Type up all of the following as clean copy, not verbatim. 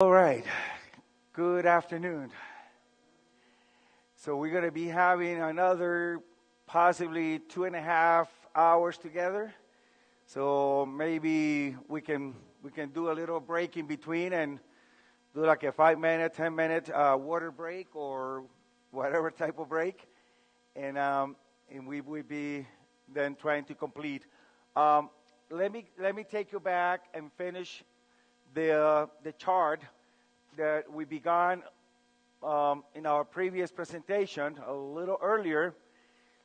All right. Good afternoon. So we're going to be having another possibly 2.5 hours together. So maybe we can do a little break in between and do like a 5-minute, 10-minute water break or whatever type of break, and we will be then trying to complete. Let me take you back and finish the chart that we began in our previous presentation a little earlier,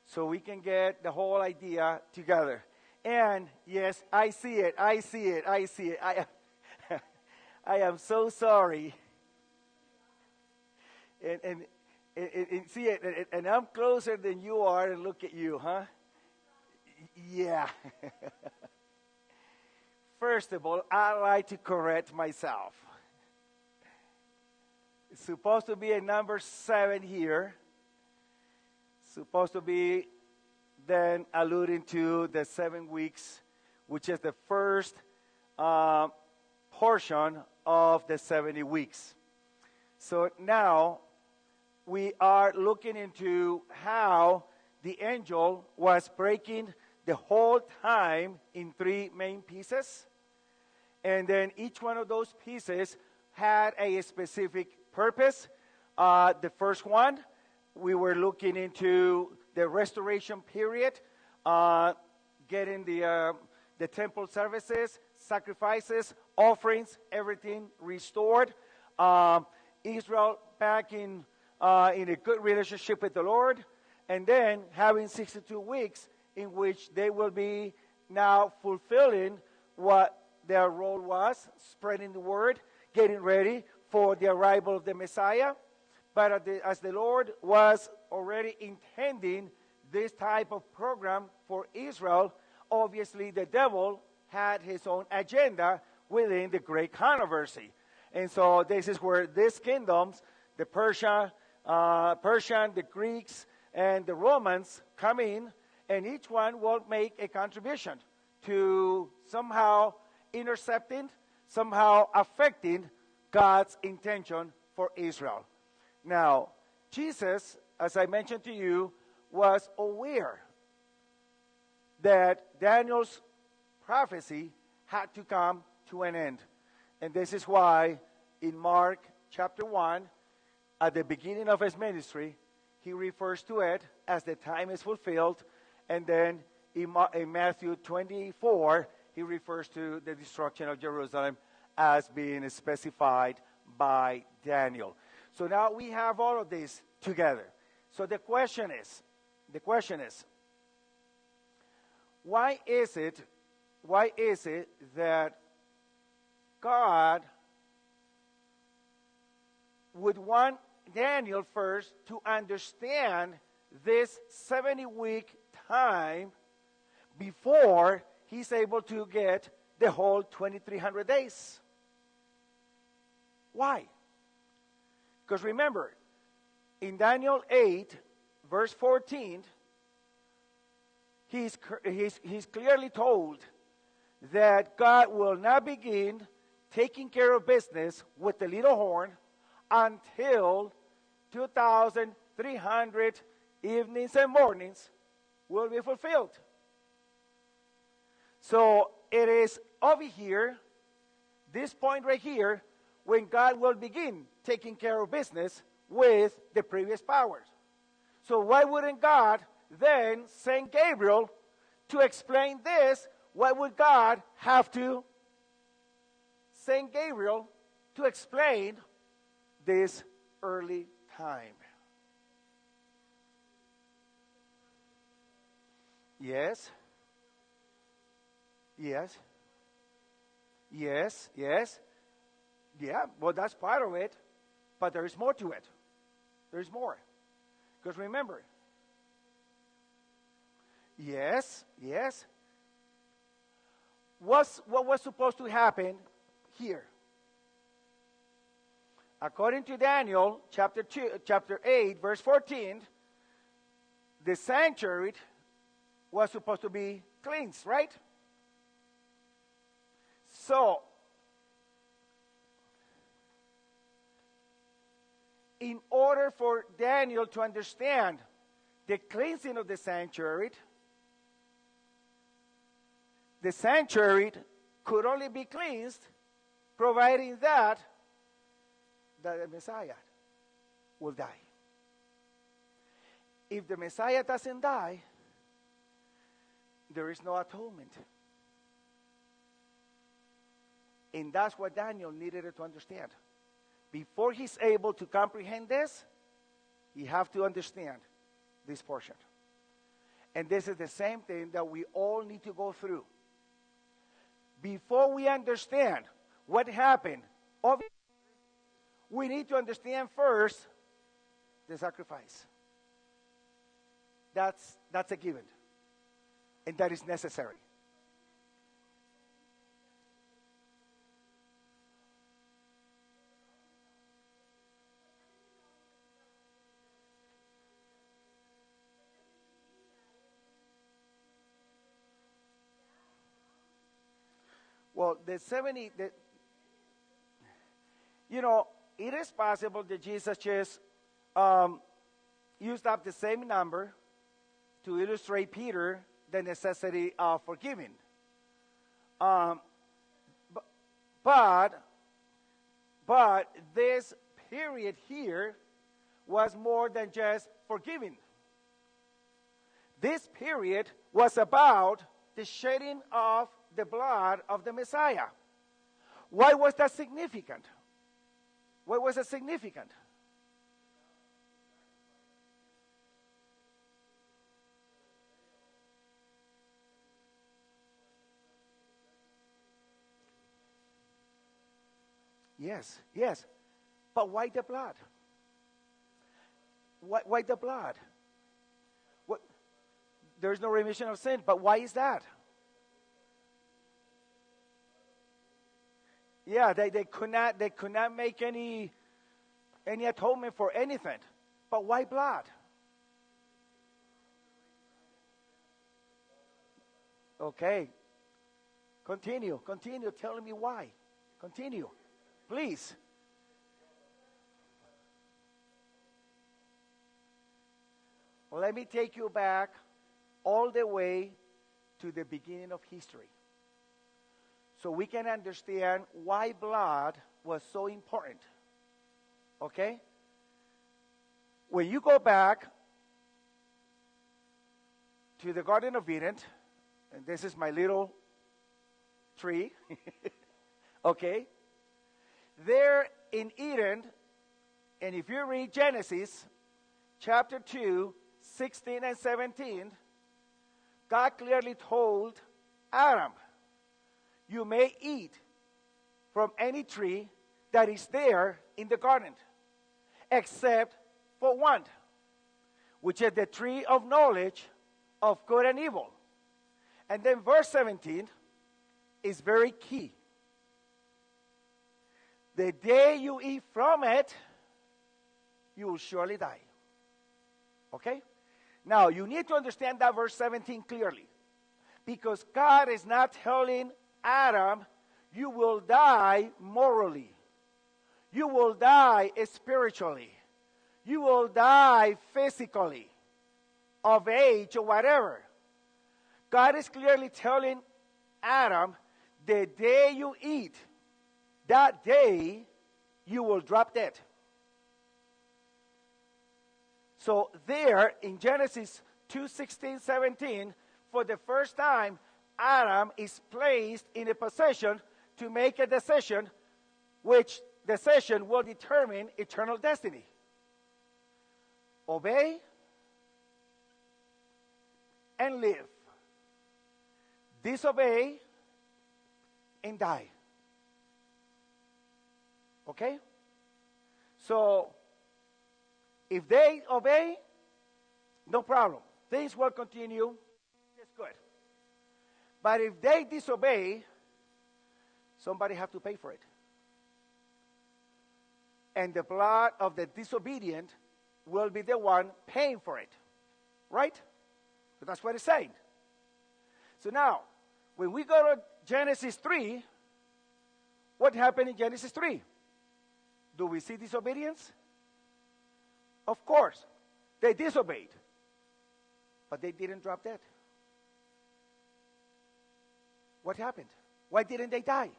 so we can get the whole idea together. And yes, I see it. I am so sorry. And see it, and I'm closer than you are, and look at you, huh? Yeah. First of all, I like to correct myself. It's supposed to be a number 7 here. Supposed to be then alluding to the 7 weeks, which is the first portion of the 70 weeks. So now we are looking into how the angel was breaking the whole time in 3 main pieces. And then each one of those pieces had a specific purpose. The first one, we were looking into the restoration period, getting the temple services, sacrifices, offerings, everything restored. Israel back in a good relationship with the Lord, and then having 62 weeks in which they will be now fulfilling what their role was, spreading the word, getting ready for the arrival of the Messiah. But as the Lord was already intending this type of program for Israel, obviously the devil had his own agenda within the great controversy. And so this is where these kingdoms, the Persian, the Greeks, and the Romans come in, and each one will make a contribution to somehow intercepting, somehow affecting God's intention for Israel. Now, Jesus, as I mentioned to you, was aware that Daniel's prophecy had to come to an end. And this is why in Mark chapter 1, at the beginning of his ministry, he refers to it as the time is fulfilled. And then in Matthew 24, he refers to the destruction of Jerusalem as being specified by Daniel. So now we have all of this together. So the question is, why is it that God would want Daniel first to understand this 70-week time before he's able to get the whole 2,300 days? Why? Because remember, in Daniel 8, verse 14, he's clearly told that God will not begin taking care of business with the little horn until 2,300 evenings and mornings will be fulfilled. So it is over here, this point right here, when God will begin taking care of business with the previous powers. So why wouldn't God then send Gabriel to explain this? Why would God have to send Gabriel to explain this early time? Yes. Yeah, well, that's part of it, but there is more to it. There's more. Because remember, yes. What was supposed to happen here? According to Daniel, chapter 8, verse 14, the sanctuary was supposed to be cleansed, right? So, in order for Daniel to understand the cleansing of the sanctuary could only be cleansed providing that the Messiah will die. If the Messiah doesn't die, there is no atonement. And that's what Daniel needed to understand. Before he's able to comprehend this, he have to understand this portion. And this is the same thing that we all need to go through. Before we understand what happened, we need to understand first the sacrifice. That's a given. And that is necessary. Well, it is possible that Jesus just used up the same number to illustrate Peter the necessity of forgiving. But this period here was more than just forgiving. This period was about the shedding of the blood of the Messiah. Why was that significant? Why was it significant? Yes. But why the blood? Why the blood? There's no remission of sin, but why is that? Yeah, they could not make any atonement for anything. But why blood? Okay. Continue telling me why. Continue. Please. Let me take you back all the way to the beginning of history, so we can understand why blood was so important. Okay? When you go back to the Garden of Eden, and this is my little tree, okay? There in Eden, and if you read Genesis chapter 2, 16 and 17, God clearly told Adam, you may eat from any tree that is there in the garden, except for one, which is the tree of knowledge of good and evil. And then verse 17 is very key. The day you eat from it, you will surely die. Okay? Now, you need to understand that verse 17 clearly, because God is not telling Adam, you will die morally. You will die spiritually. You will die physically, of age or whatever. God is clearly telling Adam, the day you eat, that day you will drop dead. So there in Genesis 2, 16, 17, for the first time, Adam is placed in a position to make a decision, which decision will determine eternal destiny. Obey and live. Disobey and die. Okay? So, if they obey, no problem. Things will continue. It's good. But if they disobey, somebody have to pay for it. And the blood of the disobedient will be the one paying for it. Right? So that's what it's saying. So now, when we go to Genesis 3, what happened in Genesis 3? Do we see disobedience? Of course, they disobeyed, but they didn't drop dead. What happened? Why didn't they die?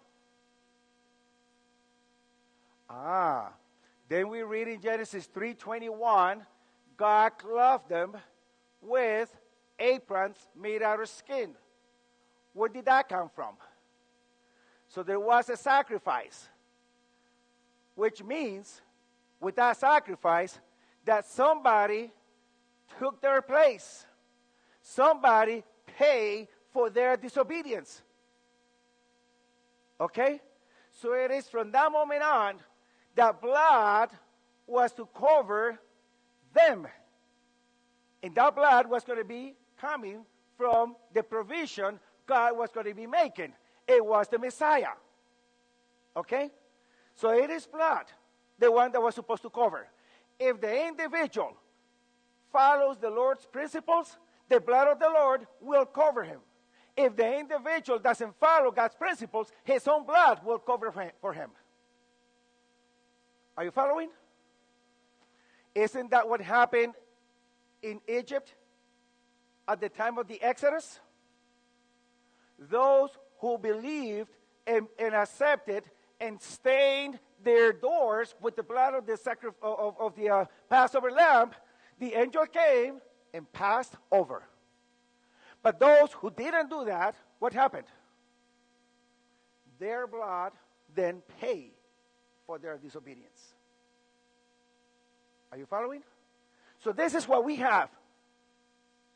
Then we read in Genesis 3:21, God clothed them with aprons made out of skin. Where did that come from? So there was a sacrifice, which means with that sacrifice that somebody took their place. Somebody paid for their disobedience. Okay? So it is from that moment on that blood was to cover them. And that blood was going to be coming from the provision God was going to be making. It was the Messiah. Okay? So it is blood, the one that was supposed to cover. If the individual follows the Lord's principles, the blood of the Lord will cover him. If the individual doesn't follow God's principles, his own blood will cover for him. Are you following? Isn't that what happened in Egypt at the time of the Exodus? Those who believed and accepted and stained their doors with the blood of the Passover lamb, the angel came and passed over. But those who didn't do that, what happened? Their blood then paid for their disobedience. Are you following? So this is what we have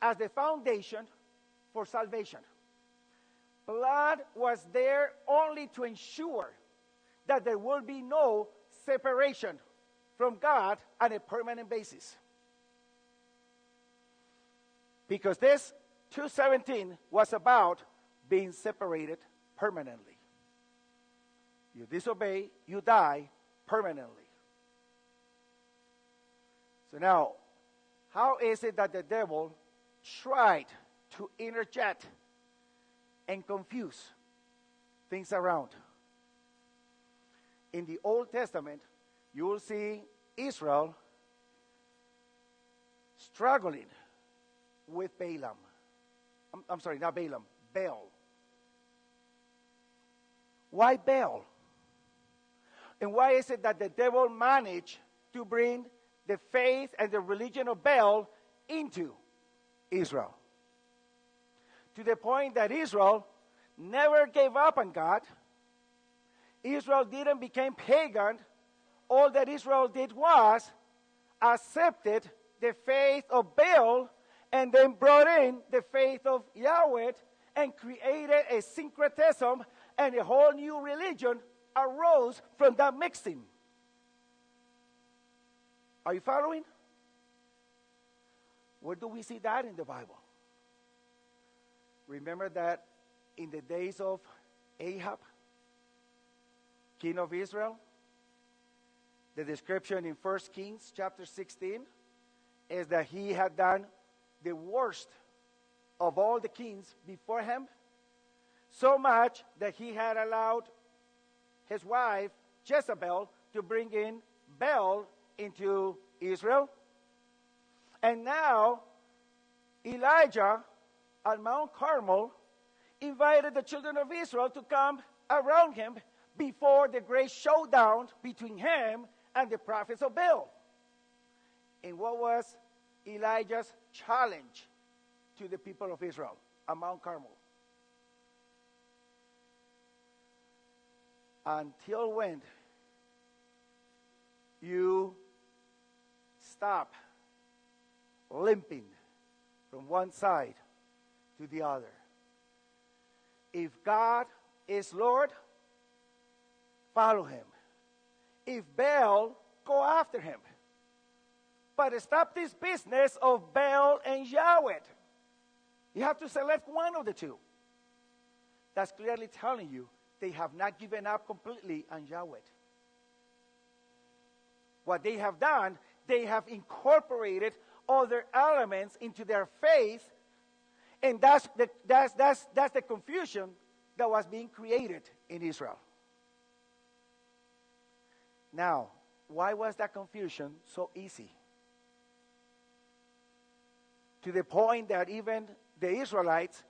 as the foundation for salvation. Blood was there only to ensure that there will be no separation from God on a permanent basis. Because this 2:17 was about being separated permanently. You disobey, you die permanently. So now, how is it that the devil tried to interject and confuse things around? In the Old Testament, you will see Israel struggling with Balaam. I'm sorry, not Balaam, Baal. Why Baal? And why is it that the devil managed to bring the faith and the religion of Baal into Israel? To the point that Israel never gave up on God. Israel didn't become pagan. All that Israel did was accepted the faith of Baal and then brought in the faith of Yahweh and created a syncretism, and a whole new religion arose from that mixing. Are you following? Where do we see that in the Bible? Remember that in the days of Ahab, king of Israel, the description in 1 Kings chapter 16 is that he had done the worst of all the kings before him, so much that he had allowed his wife Jezebel to bring in Baal into Israel. And now Elijah at Mount Carmel invited the children of Israel to come around him before the great showdown between him and the prophets of Baal. And what was Elijah's challenge to the people of Israel at Mount Carmel? Until when you stop limping from one side to the other. If God is Lord, follow him. If Baal, go after him. But stop this business of Baal and Yahweh. You have to select one of the two. That's clearly telling you they have not given up completely on Yahweh. What they have done, they have incorporated other elements into their faith, and that's the confusion that was being created in Israel. Now, why was that confusion so easy? to the point that even the Israelites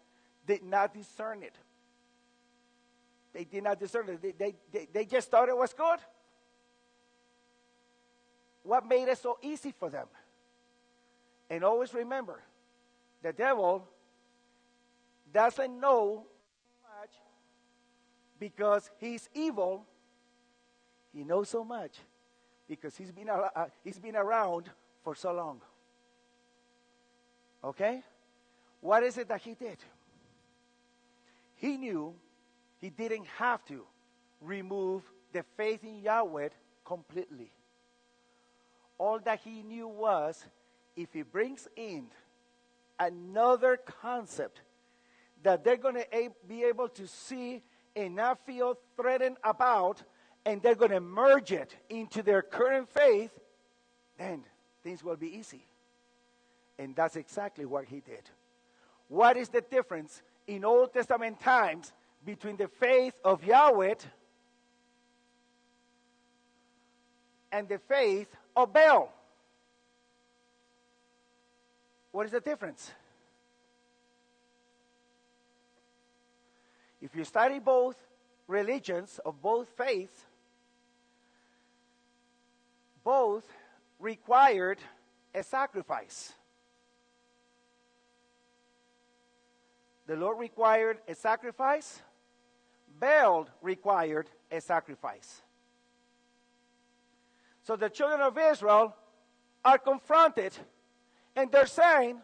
did not discern it. They did not discern it. They just thought it was good. What made it so easy for them? And always remember, the devil doesn't know much because he's evil. He knows so much because he's been around for so long. Okay? What is it that he did? He knew he didn't have to remove the faith in Yahweh completely. All that he knew was, if he brings in another concept that they're going to be able to see and not feel threatened about, and they're going to merge it into their current faith, then things will be easy. And that's exactly what he did. What is the difference in Old Testament times between the faith of Yahweh and the faith of Baal? What is the difference? If you study both religions of both faiths, both required a sacrifice. The Lord required a sacrifice. Baal required a sacrifice. So the children of Israel are confronted, and they're saying,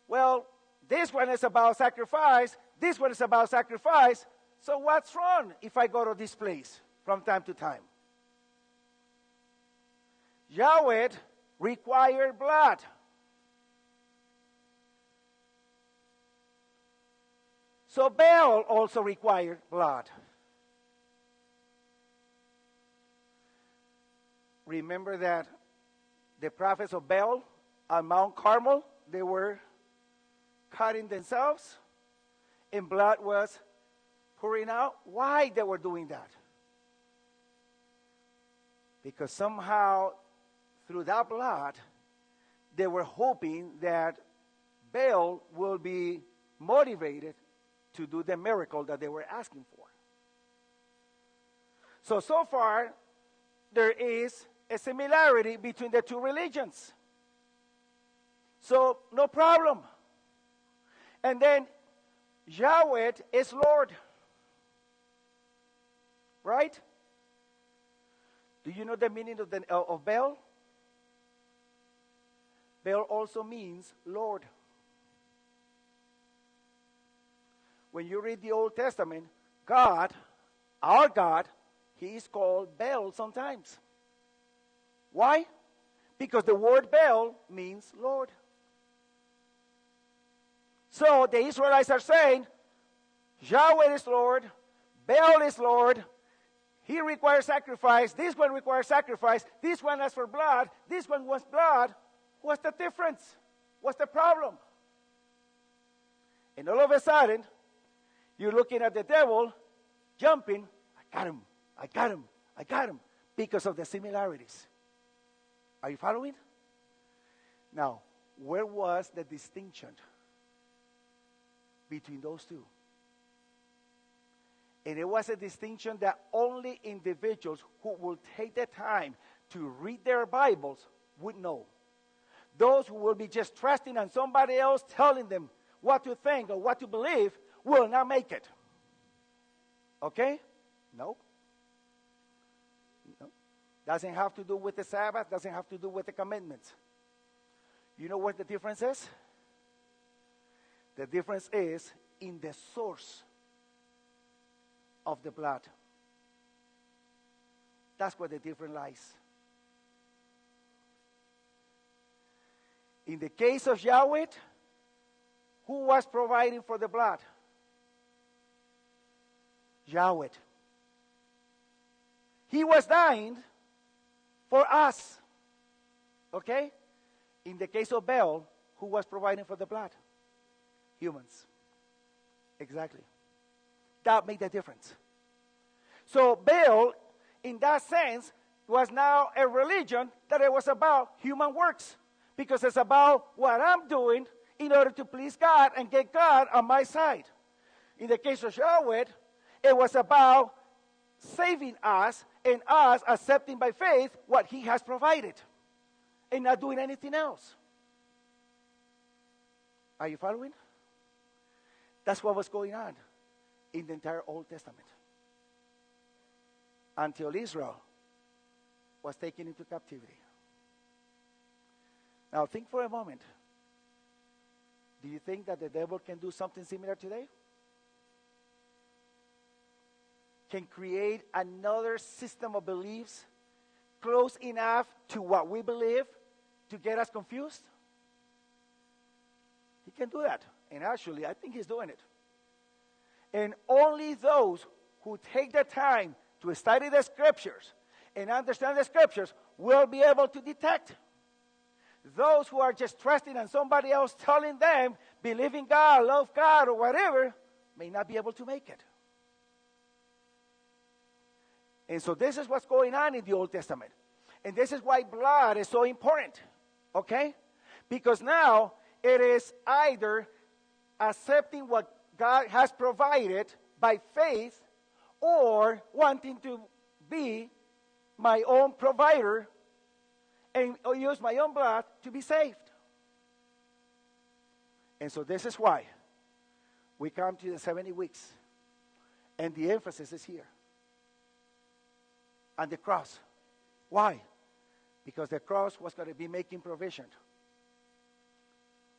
well, this one is about sacrifice, this one is about sacrifice, so what's wrong if I go to this place from time to time? Yahweh required blood. So Baal also required blood. Remember that the prophets of Baal on Mount Carmel, they were cutting themselves and blood was pouring out. Why they were doing that? Because somehow through that blood, they were hoping that Baal will be motivated to do the miracle that they were asking for. So far, there is a similarity between the two religions. So, no problem. And then, Yahweh is Lord. Right? Do you know the meaning of Baal? Baal also means Lord. When you read the Old Testament, God, our God, he is called Baal sometimes. Why? Because the word Baal means Lord. So the Israelites are saying, Yahweh is Lord, Baal is Lord, he requires sacrifice, this one requires sacrifice, this one asks for blood, this one wants blood. What's the difference? What's the problem? And all of a sudden, you're looking at the devil jumping, I got him, I got him, I got him, because of the similarities. Are you following? Now, where was the distinction between those two? And it was a distinction that only individuals who will take the time to read their Bibles would know. Those who will be just trusting on somebody else telling them what to think or what to believe will not make it. Okay? No. No. Doesn't have to do with the Sabbath, doesn't have to do with the commandments. You know what the difference is? The difference is in the source of the blood. That's where the difference lies. In the case of Yahweh, who was providing for the blood? Yahweh. He was dying for us. Okay? In the case of Baal, who was providing for the blood? Humans. Exactly. That made the difference. So Baal, in that sense, was now a religion that it was about human works. Because it's about what I'm doing in order to please God and get God on my side. In the case of Yahweh, it was about saving us and us accepting by faith what he has provided and not doing anything else. Are you following? That's what was going on in the entire Old Testament until Israel was taken into captivity. Now think for a moment. Do you think that the devil can do something similar today? Can create another system of beliefs close enough to what we believe to get us confused? He can do that. And actually, I think he's doing it. And only those who take the time to study the scriptures and understand the scriptures will be able to detect. Those who are just trusting in somebody else telling them, believe in God, love God, or whatever, may not be able to make it. And so this is what's going on in the Old Testament. And this is why blood is so important. Okay? Because now it is either accepting what God has provided by faith or wanting to be my own provider and use my own blood to be saved. And so this is why we come to the 70 weeks. And the emphasis is here. On the cross. Why? Because the cross was going to be making provision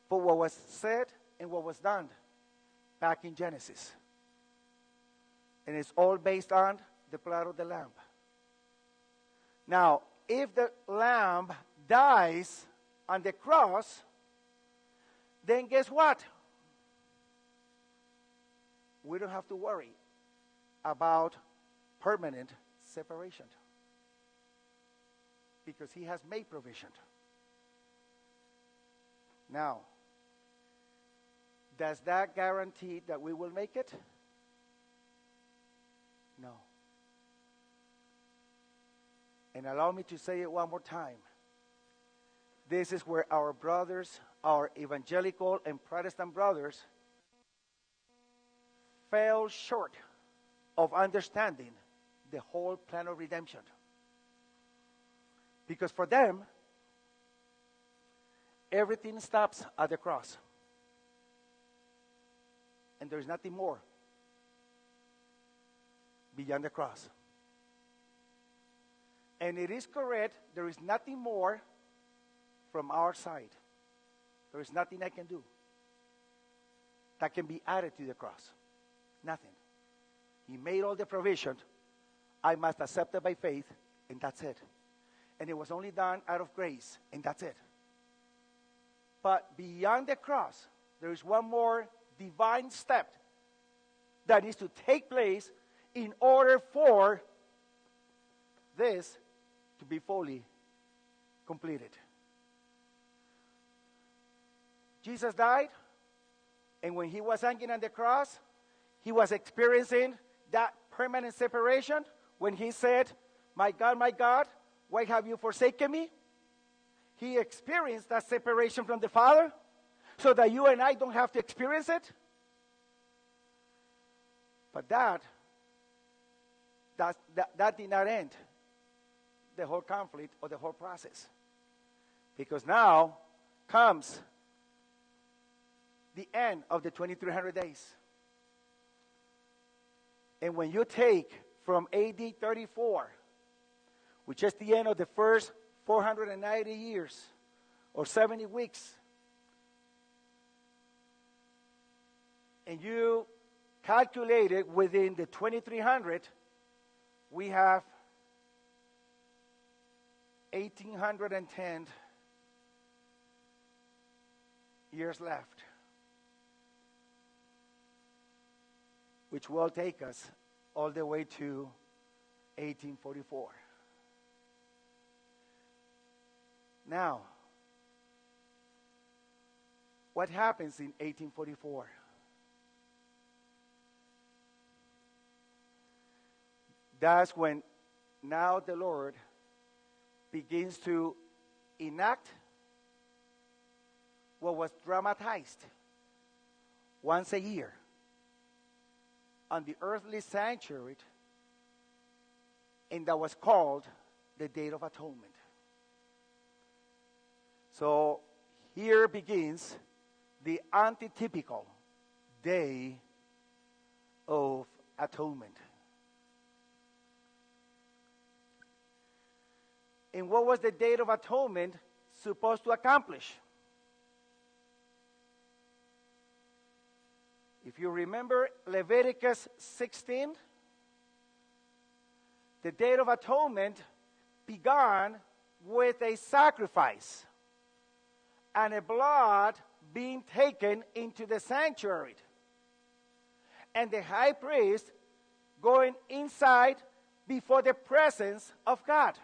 for what was said and what was done back in Genesis. And it's all based on the blood of the Lamb. Now, if the Lamb dies on the cross, then guess what? We don't have to worry about permanent separation because he has made provision. Now, does that guarantee that we will make it? No. And allow me to say it one more time. This is where our brothers, our evangelical and Protestant brothers, fell short of understanding the whole plan of redemption. Because for them, everything stops at the cross. And there's nothing more beyond the cross. And it is correct, there is nothing more from our side. There is nothing I can do that can be added to the cross. Nothing. He made all the provision. I must accept it by faith, and that's it. And it was only done out of grace, and that's it. But beyond the cross, there is one more divine step that needs to take place in order for this to be fully completed. Jesus died, and when he was hanging on the cross, he was experiencing that permanent separation when he said, my God, why have you forsaken me? He experienced that separation from the Father so that you and I don't have to experience it. But that did not end the whole conflict or the whole process. Because now comes the end of the 2300 days. And when you take from AD 34, which is the end of the first 490 years or 70 weeks, and you calculate it within the 2300, we have 1810 years left, which will take us all the way to 1844. Now, what happens in 1844? That's when now the Lord begins to enact what was dramatized once a year on the earthly sanctuary, and that was called the Date of Atonement. So here begins the antitypical Day of Atonement. And what was the Day of Atonement supposed to accomplish? If you remember Leviticus 16, the Day of Atonement began with a sacrifice and a blood being taken into the sanctuary, and the high priest going inside before the presence of God.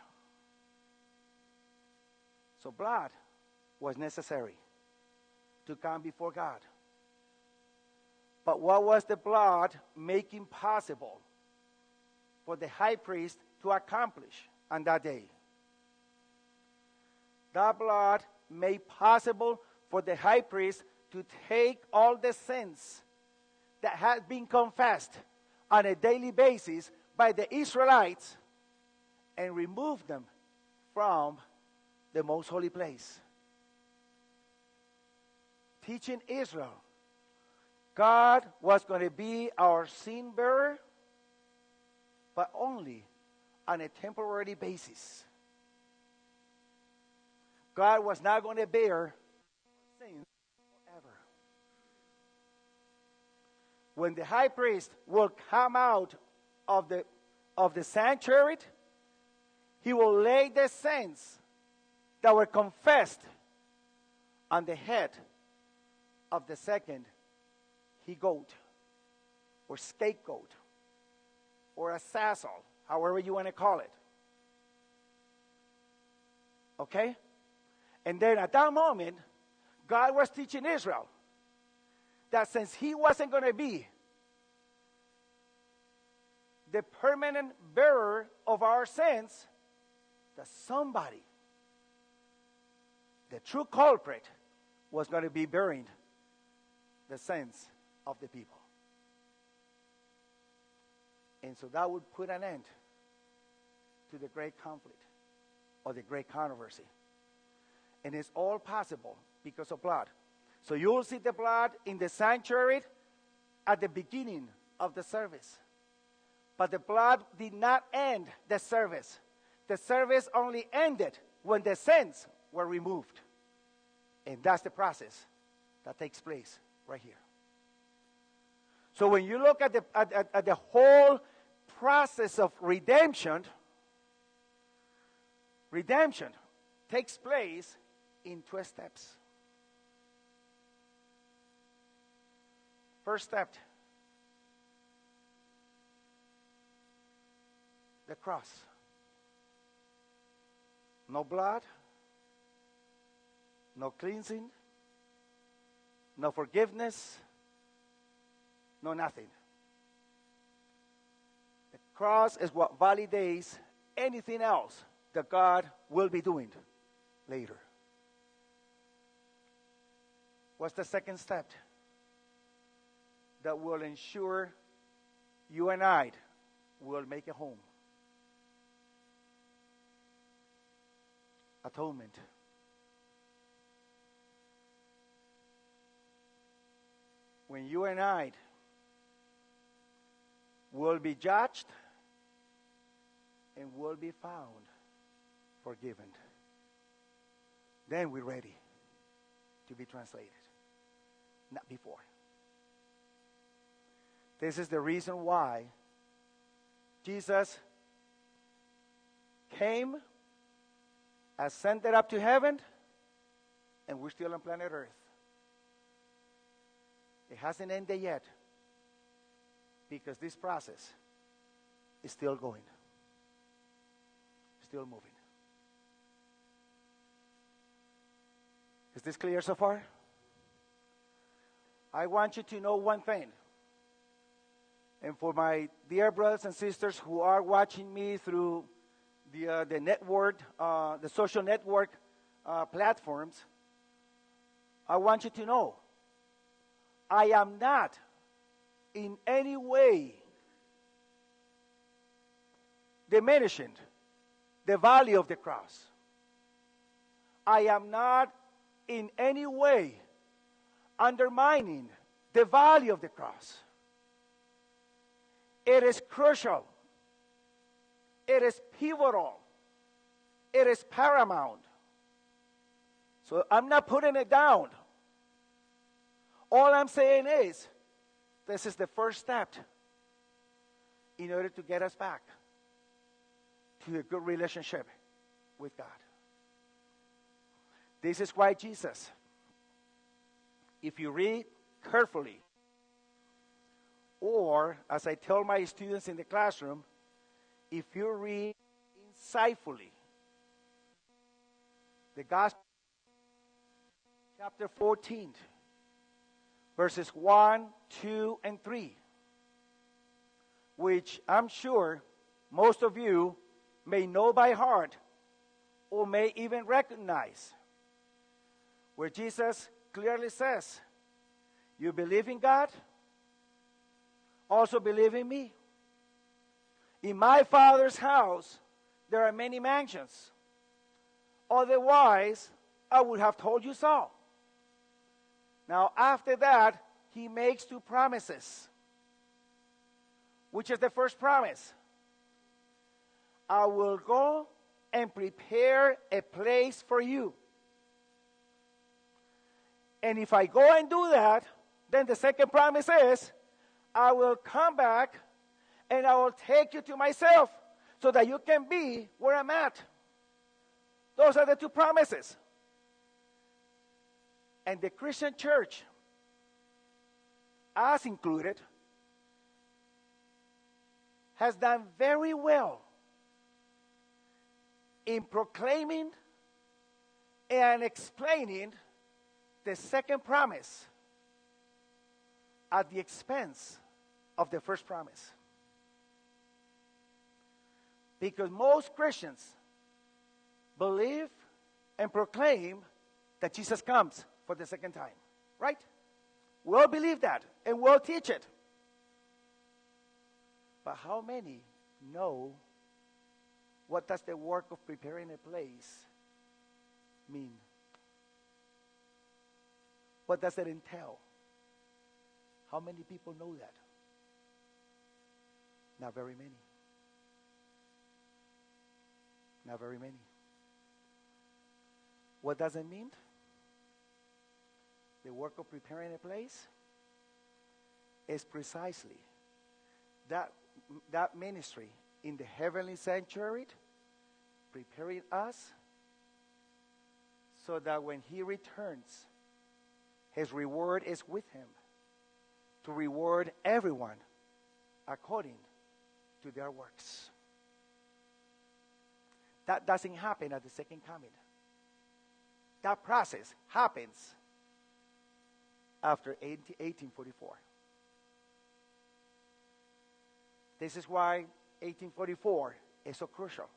So blood was necessary to come before God. But what was the blood making possible for the high priest to accomplish on that day? That blood made possible for the high priest to take all the sins that had been confessed on a daily basis by the Israelites and remove them from the most holy place. Teaching Israel God was going to be our sin bearer, but only on a temporary basis. God was not going to bear sins forever. When the high priest will come out of the sanctuary, he will lay the sins that were confessed on the head of the second he-goat or scapegoat or azazel, however you want to call it. Okay? And then at that moment, God was teaching Israel that since he wasn't going to be the permanent bearer of our sins, that somebody, the true culprit, was going to be bearing the sins of the people. And so that would put an end to the great conflict or the great controversy. And it's all possible because of blood. So you will see the blood in the sanctuary at the beginning of the service. But the blood did not end the service. The service only ended when the sins were removed. And that's the process that takes place right here. So when you look at the whole process of redemption takes place in 2 steps. First step, the cross. No blood, no cleansing, no forgiveness, no nothing. The cross is what validates anything else that God will be doing later. What's the second step? That will ensure you and I will make it home. Atonement. When you and I will be judged and will be found forgiven, then we're ready to be translated. Not before. This is the reason why Jesus came, ascended up to heaven, and we're still on planet Earth. It hasn't ended yet because this process is still going, still moving. Is this clear so far? I want you to know one thing. And for my dear brothers and sisters who are watching me through the network, the social network platforms, I want you to know, I am not in any way diminishing the value of the cross. I am not in any way undermining the value of the cross. It is crucial. It is pivotal. It is paramount. So I'm not putting it down. All I'm saying is, this is the first step in order to get us back to a good relationship with God. This is why Jesus, if you read carefully, or as I tell my students in the classroom, if you read insightfully the Gospel, chapter 14, verses 1, 2, and 3, which I'm sure most of you may know by heart or may even recognize, where Jesus clearly says, you believe in God, also believe in me. In my Father's house, there are many mansions. Otherwise, I would have told you so. Now, after that, he makes two promises. Which is the first promise? I will go and prepare a place for you. And if I go and do that, then the second promise is, I will come back and I will take you to myself so that you can be where I'm at. Those are the two promises. And the Christian church, us included, has done very well in proclaiming and explaining the second promise at the expense of the first promise. Because most Christians believe and proclaim that Jesus comes for the second time, right? We all believe that, and we all teach it. But how many know what does the work of preparing a place mean? What does it entail? How many people know that? Not very many. Not very many. What does it mean? The work of preparing a place is precisely that ministry in the heavenly sanctuary, preparing us so that when he returns, his reward is with him to reward everyone according to their works. That doesn't happen at the second coming. That process happens after 1844. This is why 1844 is so crucial.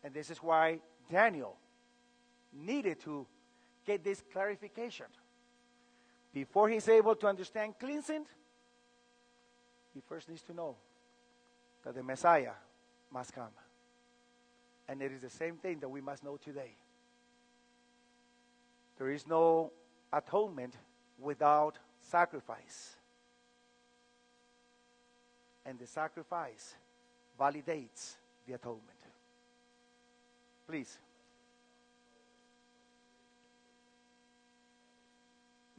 And this is why Daniel needed to get this clarification. Before he's able to understand cleansing, he first needs to know that the Messiah must come. And it is the same thing that we must know today. There is no atonement without sacrifice. And the sacrifice validates the atonement. Please.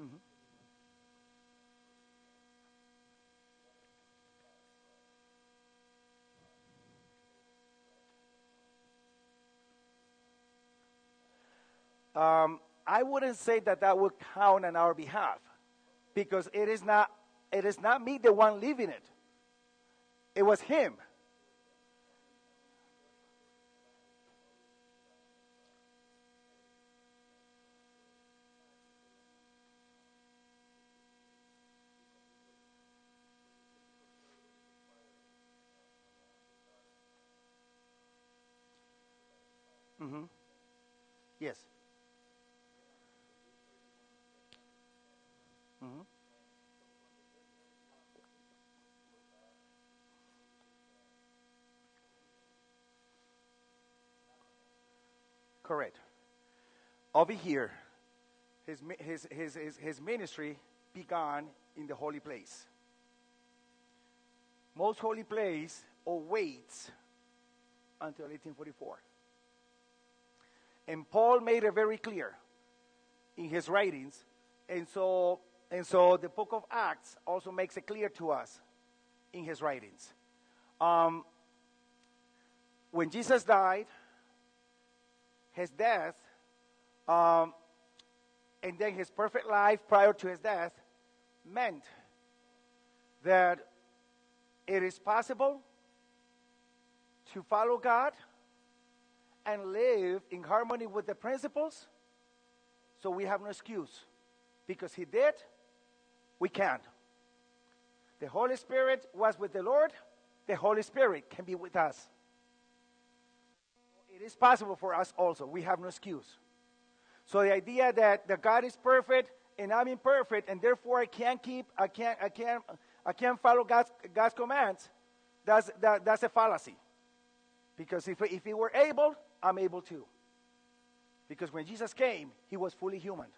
Mm-hmm. I wouldn't say that would count on our behalf, because it is not me the one living it. It was him. Mm-hmm. Yes. Mhm. Correct. Over here, his ministry began in the holy place. Most holy place awaits until 1844. And Paul made it very clear in his writings, and so the book of Acts also makes it clear to us in his writings. When Jesus died, his death, and then his perfect life prior to his death meant that it is possible to follow God and live in harmony with the principles. So we have no excuse. Because he did, we can't. The Holy Spirit was with the Lord. The Holy Spirit can be with us. It is possible for us also. We have no excuse. So the idea that God is perfect and I'm imperfect and therefore I can't follow God's commands, that's a fallacy. Because if he were able, I'm able too. Because when Jesus came, he was fully human.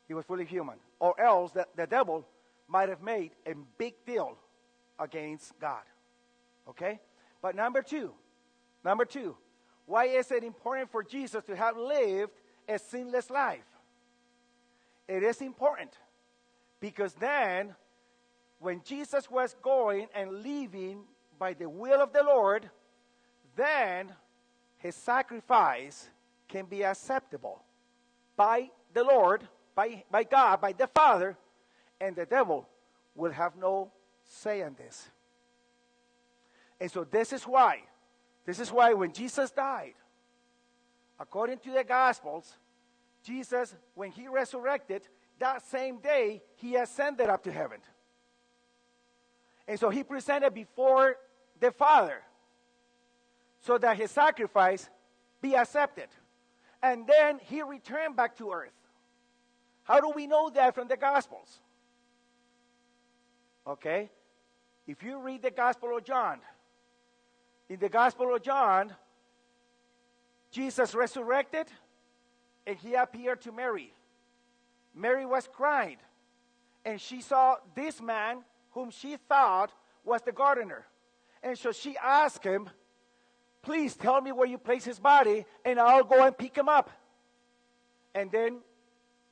He was fully human. Or else the devil might have made a big deal against God. Okay? But number two, why is it important for Jesus to have lived a sinless life? It is important because then when Jesus was going and leaving by the will of the Lord, then his sacrifice can be acceptable by the Lord, by God, by the Father, and the devil will have no say in this. And so this is why when Jesus died, according to the Gospels, Jesus, when he resurrected, that same day, he ascended up to heaven. And so he presented before the Father so that his sacrifice be accepted. And then he returned back to earth. How do we know that from the Gospels? Okay? If you read the Gospel of John, in the Gospel of John, Jesus resurrected and he appeared to Mary. Mary was crying and she saw this man whom she thought was the gardener. And so she asked him, please tell me where you place his body and I'll go and pick him up. And then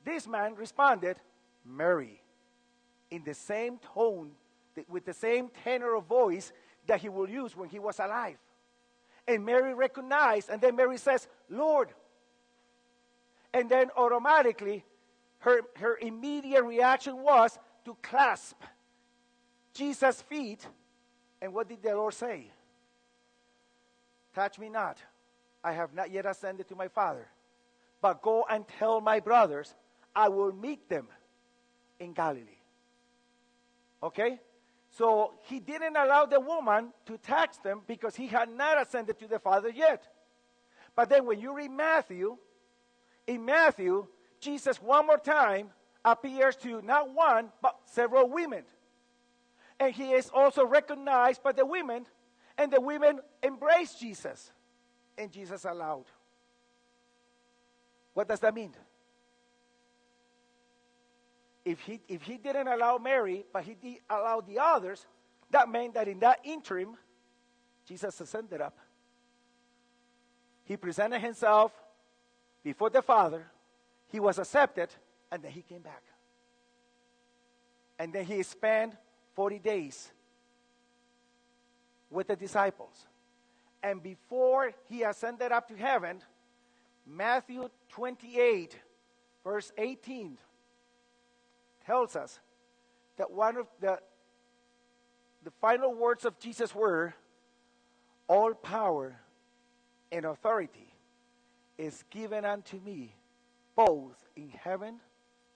this man responded, Mary, in the same tone, with the same tenor of voice that he will use when he was alive. And Mary recognized, and then Mary says, Lord. And then automatically, her immediate reaction was to clasp Jesus' feet. And what did the Lord say? Touch me not. I have not yet ascended to my Father. But go and tell my brothers, I will meet them in Galilee. Okay? So he didn't allow the woman to touch them because he had not ascended to the Father yet. But then when you read Matthew, in Matthew, Jesus one more time appears to not one, but several women. And he is also recognized by the women, and the women embrace Jesus. And Jesus allowed. What does that mean? If he didn't allow Mary, but he did allow the others, that meant that in that interim, Jesus ascended up. He presented himself before the Father. He was accepted, and then he came back. And then he spent 40 days with the disciples. And before he ascended up to heaven, Matthew 28, verse 18, tells us that one of the final words of Jesus were, all power and authority is given unto me, both in heaven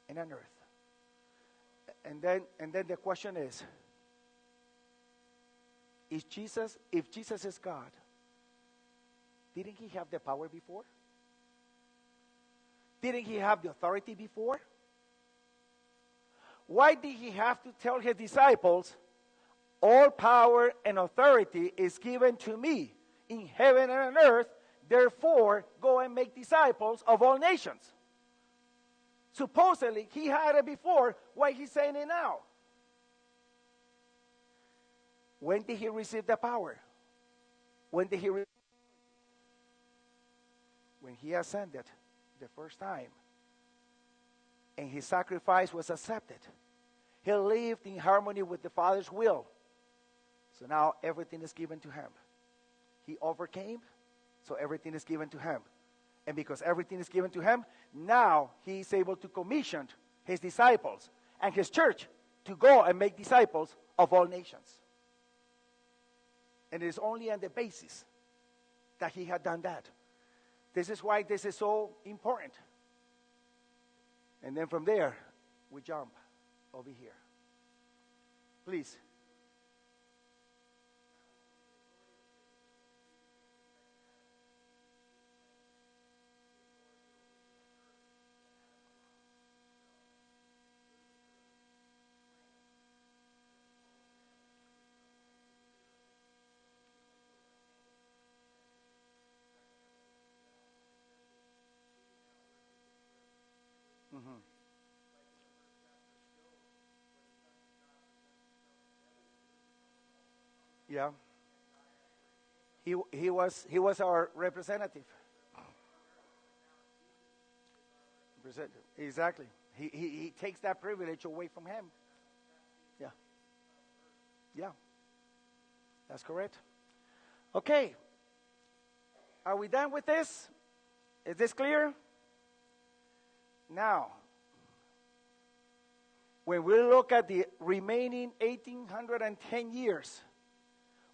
and on earth. And then the question is, if Jesus is God, didn't he have the power before? Didn't he have the authority before? why did he have to tell his disciples, all power and authority is given to me in heaven and on earth, therefore go and make disciples of all nations? Supposedly, he had it before. Why he's saying it now? When did he receive the power? When did he? When he ascended the first time, and his sacrifice was accepted. He lived in harmony with the Father's will. So now everything is given to him. He overcame, so everything is given to him. And because everything is given to him, now he is able to commission his disciples and his church to go and make disciples of all nations. And it is only on the basis that he had done that. This is why this is so important. And then from there, we jump over here. Please. Mm-hmm. Yeah. He was our representative. Exactly. He takes that privilege away from him. Yeah. Yeah. That's correct. Okay. Are we done with this? Is this clear? Now, when we look at the remaining 1810 years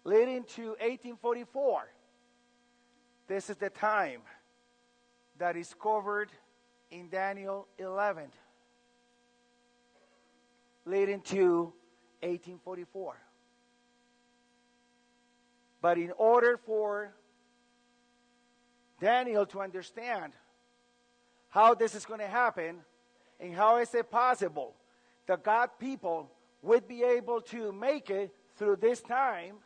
leading to 1844, this is the time that is covered in Daniel 11, leading to 1844. But in order for Daniel to understand how this is going to happen and how is it possible that God people would be able to make it through this time,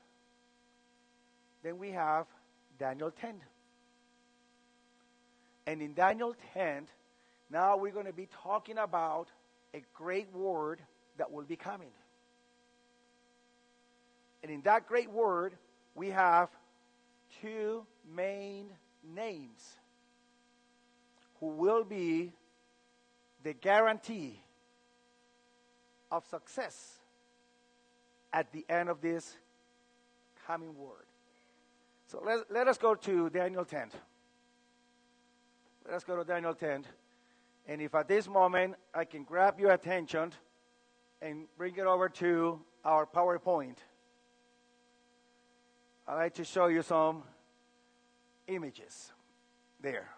then we have Daniel 10. And in Daniel 10, now we're going to be talking about a great word that will be coming. And in that great word, we have two main names who will be the guarantee of success at the end of this coming word. So let us go to Daniel 10. Let us go to Daniel 10. And if at this moment I can grab your attention and bring it over to our PowerPoint, I'd like to show you some images there.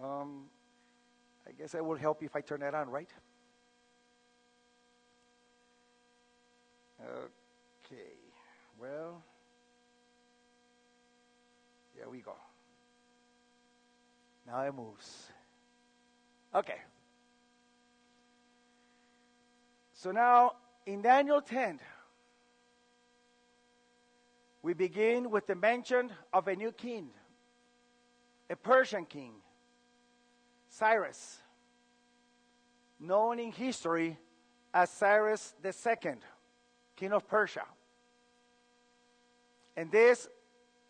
I guess it will help if I turn that on, right? Okay, well, there we go. Now it moves. Okay. So now, in Daniel 10, we begin with the mention of a new king, a Persian king, Cyrus, known in history as Cyrus II, king of Persia. And this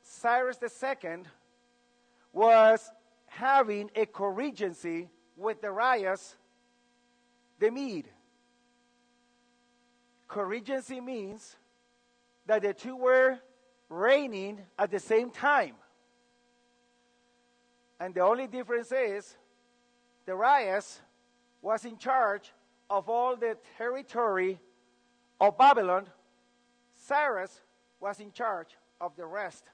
Cyrus II was having a co-regency with Darius the Mede. Co-regency means that the two were reigning at the same time. And the only difference is Darius was in charge of all the territory of Babylon. Cyrus was in charge of the rest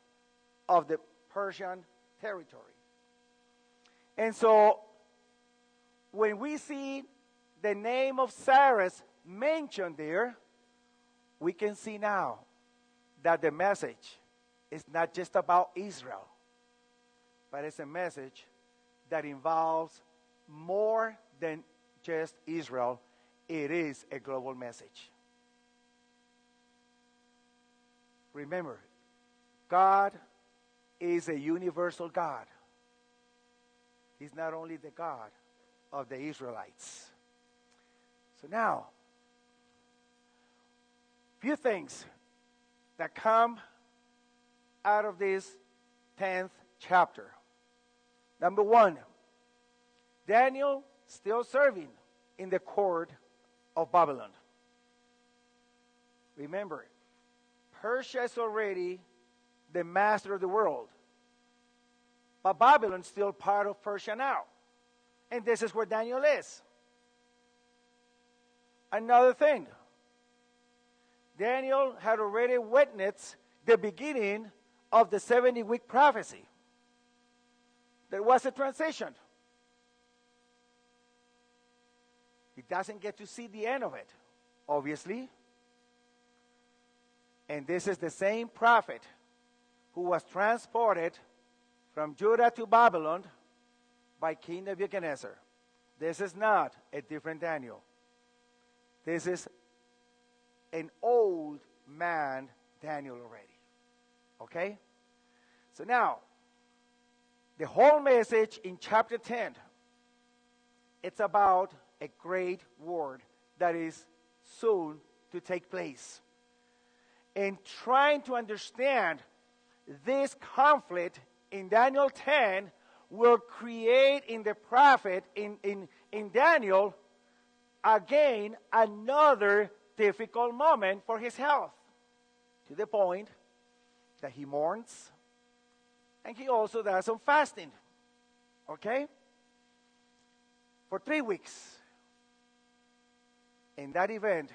of the Persian territory. And so when we see the name of Cyrus mentioned there, we can see now that the message is not just about Israel, but it's a message that involves more than just Israel it is a global message. Remember, God is a universal God. He's not only the God of the Israelites. So now, few things that come out of this 10th chapter. Number one, Daniel still serving in the court of Babylon. Remember, Persia is already the master of the world. But Babylon is still part of Persia now. And this is where Daniel is. Another thing, Daniel had already witnessed the beginning of the 70-week prophecy. There was a transition. He doesn't get to see the end of it, obviously. And this is the same prophet who was transported from Judah to Babylon by King Nebuchadnezzar. This is not a different Daniel. This is an old man Daniel already. Okay? So now, the whole message in chapter 10, it's about a great war that is soon to take place. And trying to understand this conflict in Daniel 10 will create in the prophet, in Daniel, again, another difficult moment for his health, to the point that he mourns, and he also does some fasting, okay? For 3 weeks. And that event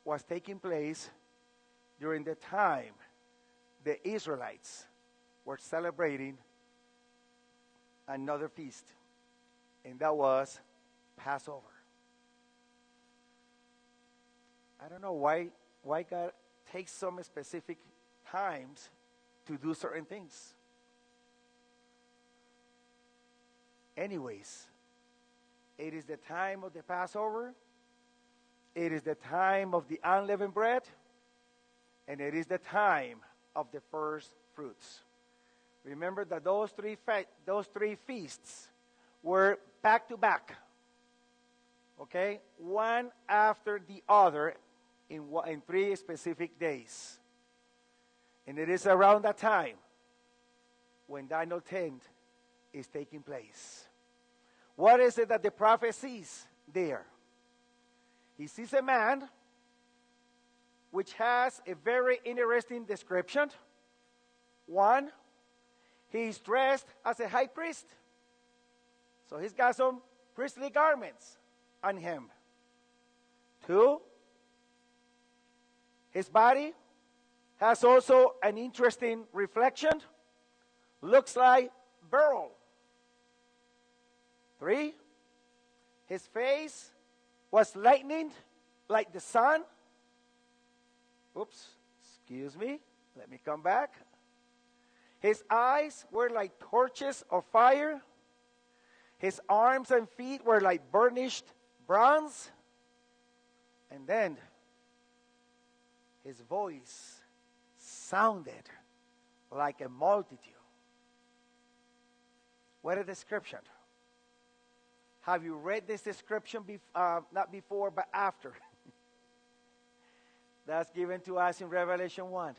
was taking place during the time the Israelites were celebrating another feast, and that was Passover. I don't know why God takes some specific times to do certain things. Anyways, it is the time of the Passover, it is the time of the unleavened bread, and it is the time of the first fruits. Remember that those three feasts were back to back, okay, one after the other in 3 specific days. And it is around that time when Daniel 10 is taking place. What is it that the prophet sees there? He sees a man which has a very interesting description. One, he's dressed as a high priest. So he's got some priestly garments on him. 2, his body has also an interesting reflection. Looks like beryl. 3, his face was lightning like the sun. Oops, excuse me. Let me come back. His eyes were like torches of fire. His arms and feet were like burnished bronze. And then his voice sounded like a multitude. What a description. Have you read this description, not before, but after? That's given to us in Revelation 1.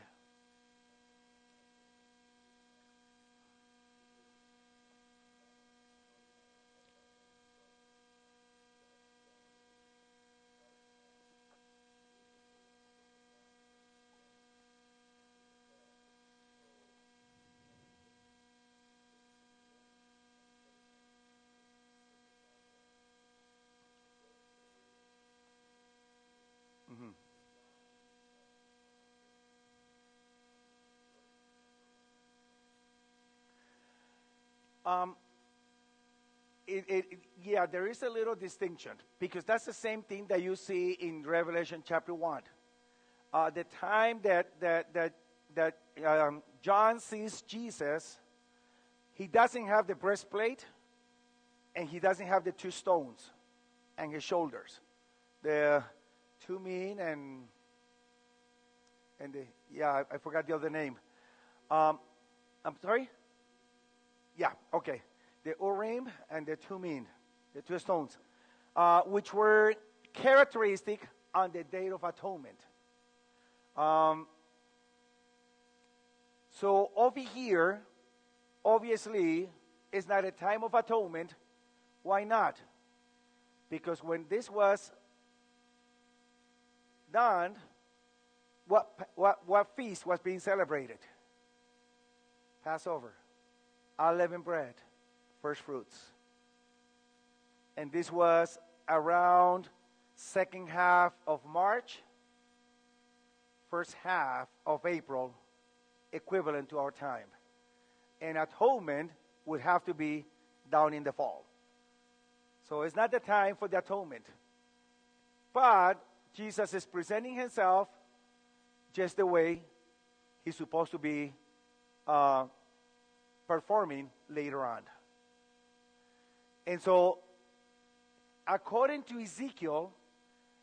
Yeah, there is a little distinction, because that's the same thing that you see in Revelation chapter 1. The time that John sees Jesus, he doesn't have the breastplate, and he doesn't have the 2 stones on his shoulders. the Tumim and the, yeah, I forgot the other name. I'm sorry? Yeah, okay. The Urim and the Tumim, the two stones, which were characteristic on the Date of Atonement. So over here, obviously, it's not a time of atonement. Why not? Because when this was done, what feast was being celebrated? Passover, unleavened bread, first fruits. And this was around second half of March, first half of April, equivalent to our time. And atonement would have to be down in the fall. So it's not the time for the atonement. But Jesus is presenting himself just the way he's supposed to be performing later on. And so, according to Ezekiel,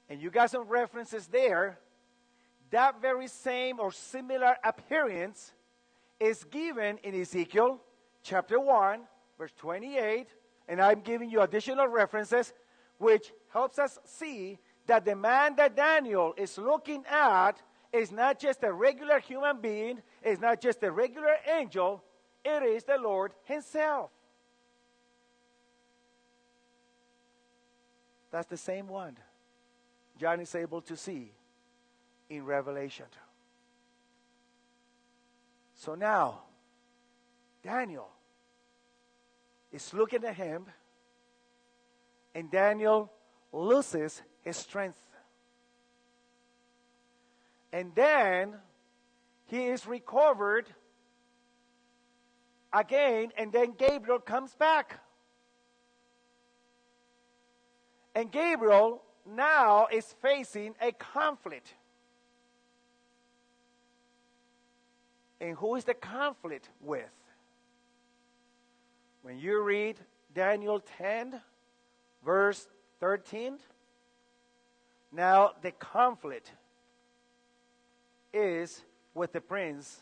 and you got some references there, that very same or similar appearance is given in Ezekiel chapter 1, verse 28, and I'm giving you additional references, which helps us see that the man that Daniel is looking at is not just a regular human being, is not just a regular angel, it is the Lord himself. That's the same one John is able to see in Revelation. So now, Daniel is looking at him, and Daniel loses his strength. And then he is recovered again, and then Gabriel comes back. And Gabriel now is facing a conflict. And who is the conflict with? When you read Daniel 10, verse 13, now the conflict is with the prince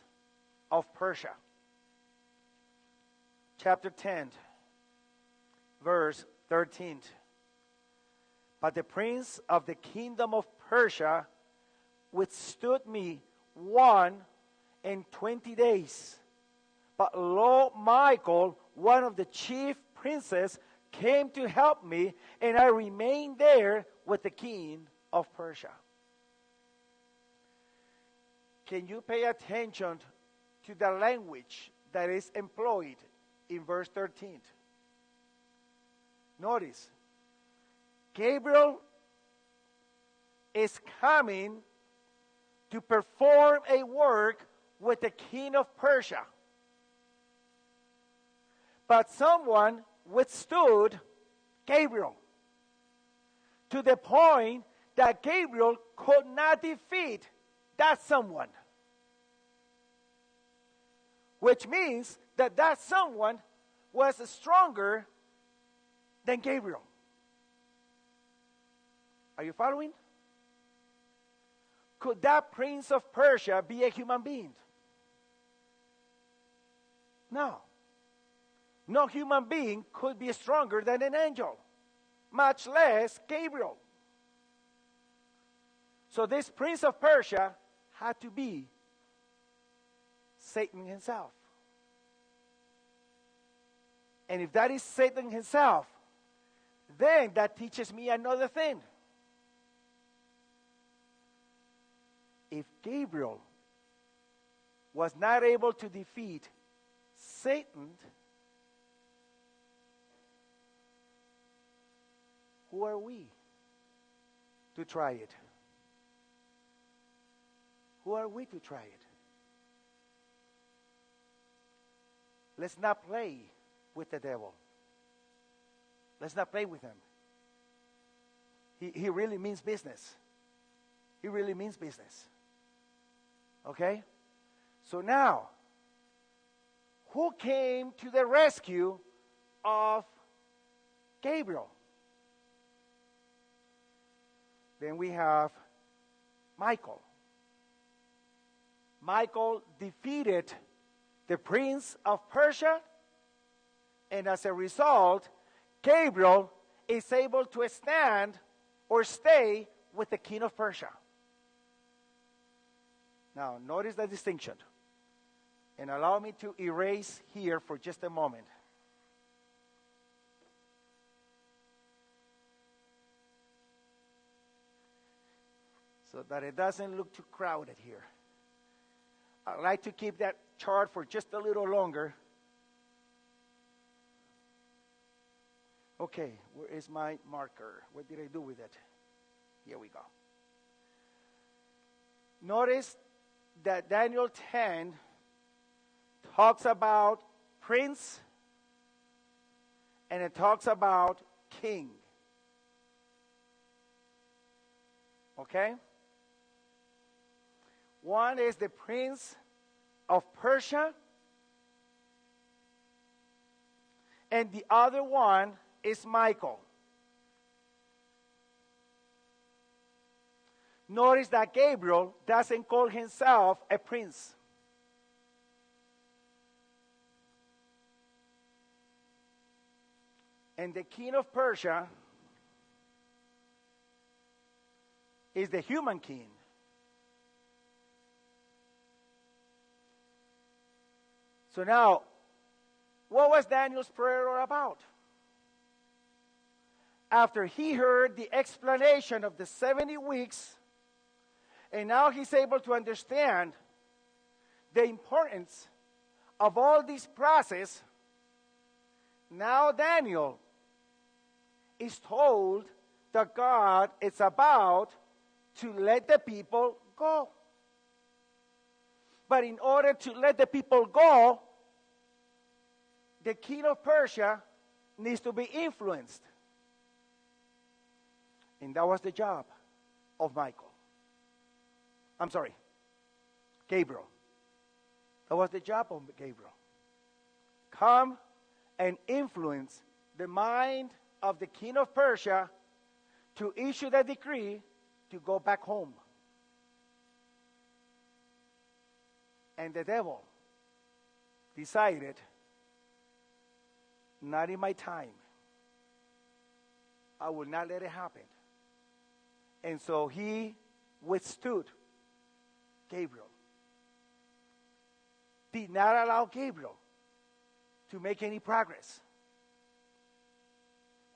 of Persia. Chapter 10, verse 13. But the prince of the kingdom of Persia withstood me 120 days. But lo, Michael, one of the chief princes, came to help me, and I remained there with the king of Persia. Can you pay attention to the language that is employed in verse 13? Notice, Gabriel is coming to perform a work with the king of Persia. But someone withstood Gabriel to the point that Gabriel could not defeat that someone. Which means that that someone was stronger than Gabriel. Are you following? Could that prince of Persia be a human being? No. No human being could be stronger than an angel, much less Gabriel. So this prince of Persia had to be Satan himself. And if that is Satan himself, then that teaches me another thing. If Gabriel was not able to defeat Satan, who are we to try it? Who are we to try it? Let's not play with the devil. Let's not play with him. He really means business. He really means business. Okay? So now, who came to the rescue of Gabriel? Then we have Michael. Michael defeated the prince of Persia, and as a result, Gabriel is able to stand or stay with the king of Persia. Now, notice the distinction. And allow me to erase here for just a moment. So that it doesn't look too crowded here. I'd like to keep that chart for just a little longer. Okay, where is my marker? What did I do with it? Here we go. Notice that Daniel 10 talks about prince and it talks about king. Okay? One is the prince of Persia, and the other one is Michael. Notice that Gabriel doesn't call himself a prince. And the king of Persia is the human king. So now, what was Daniel's prayer all about? After he heard the explanation of the 70 weeks, and now he's able to understand the importance of all this process, now Daniel is told that God is about to let the people go. But in order to let the people go, the king of Persia needs to be influenced. And that was the job of Gabriel. That was the job of Gabriel. Come and influence the mind of the king of Persia to issue the decree to go back home. And the devil decided, not in my time. I will not let it happen. And so he withstood Gabriel. Did not allow Gabriel to make any progress.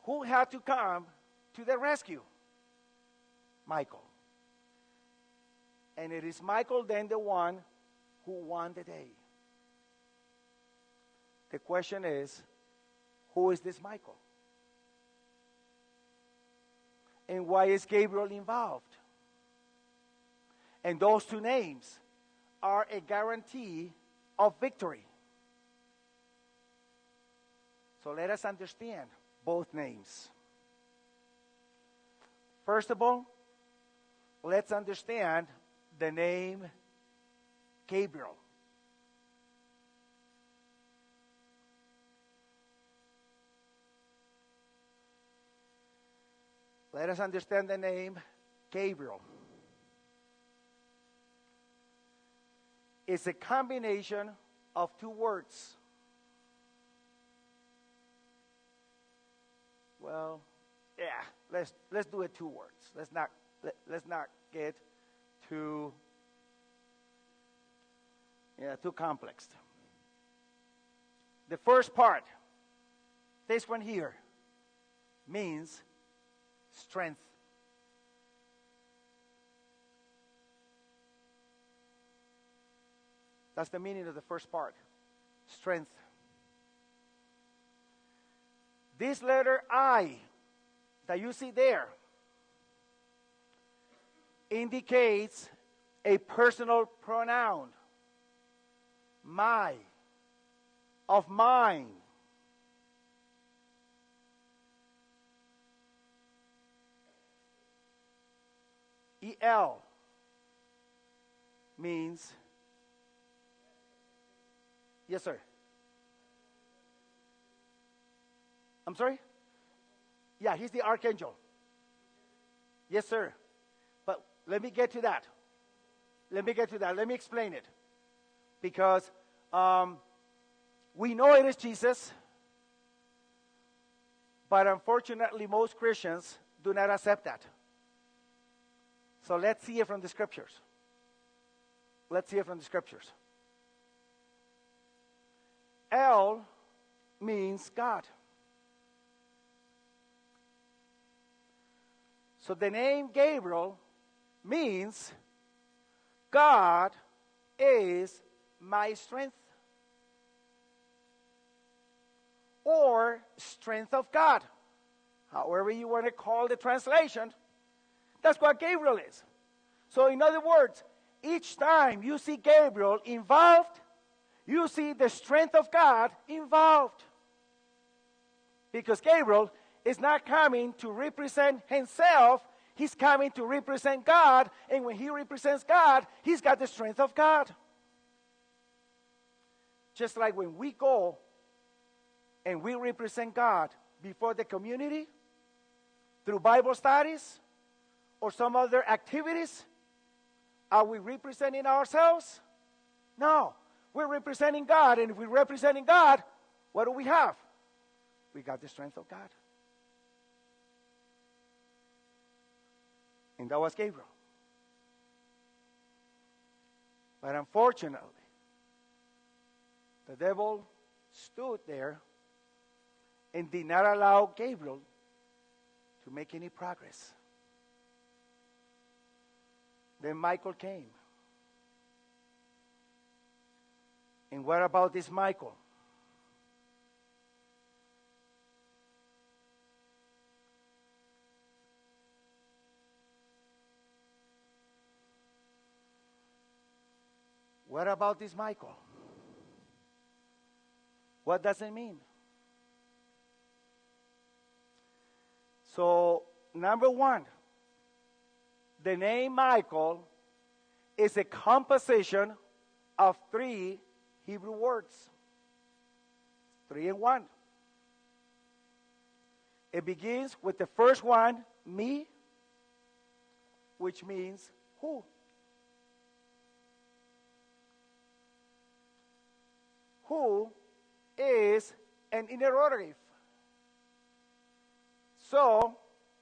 Who had to come to the rescue? Michael. And it is Michael then the one who won the day. The question is, who is this Michael? And why is Gabriel involved? And those two names are a guarantee of victory. So let us understand both names. First of all, let's understand the name Gabriel. Let us understand the name Gabriel. It's a combination of two words. Well, yeah, let's do it two words. Let's not get too complex. The first part, this one here, means strength. That's the meaning of the first part. Strength. This letter I that you see there indicates a personal pronoun. My, of mine. EL means, yes, sir. I'm sorry? Yeah, he's the archangel. Yes, sir. let me get to that. Let me explain it. Because we know it is Jesus, but unfortunately most Christians do not accept that. So let's see it from the scriptures. El means God. So the name Gabriel means God is my strength, or strength of God. However you want to call the translation, that's what Gabriel is. So in other words, each time you see Gabriel involved, you see the strength of God involved. Because Gabriel is not coming to represent himself, he's coming to represent God, and when he represents God, he's got the strength of God. Just like when we go and we represent God before the community through Bible studies or some other activities, are we representing ourselves? No. We're representing God, and if we're representing God, what do we have? We got the strength of God. And that was Gabriel. But unfortunately, the devil stood there and did not allow Gabriel to make any progress. Then Michael came. And what about this Michael? What about this Michael? What does it mean? So, number one, the name Michael is a composition of three Hebrew words. 3 in 1. It begins with the first one, me, which means who. Who is an interrogative. So,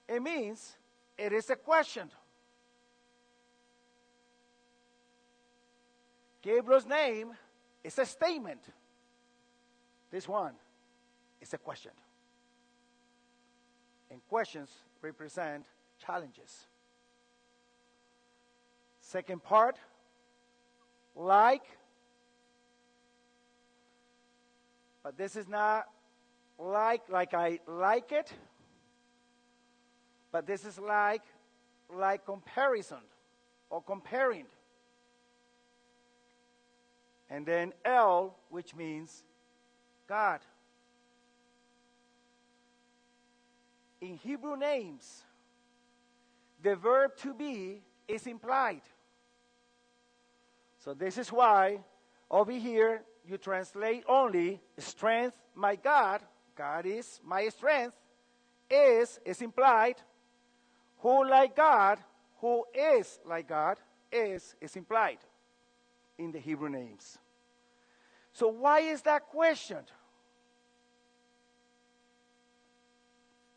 it means it is a question. Gabriel's name is a statement. This one is a question. And questions represent challenges. Second part, like. But this is not like I like it. But this is like comparison or comparing. And then El, which means God. In Hebrew names, the verb to be is implied. So this is why over here you translate only strength, my God. God is my strength. Is implied. Who like God, who is like God, is implied in the Hebrew names. So why is that questioned?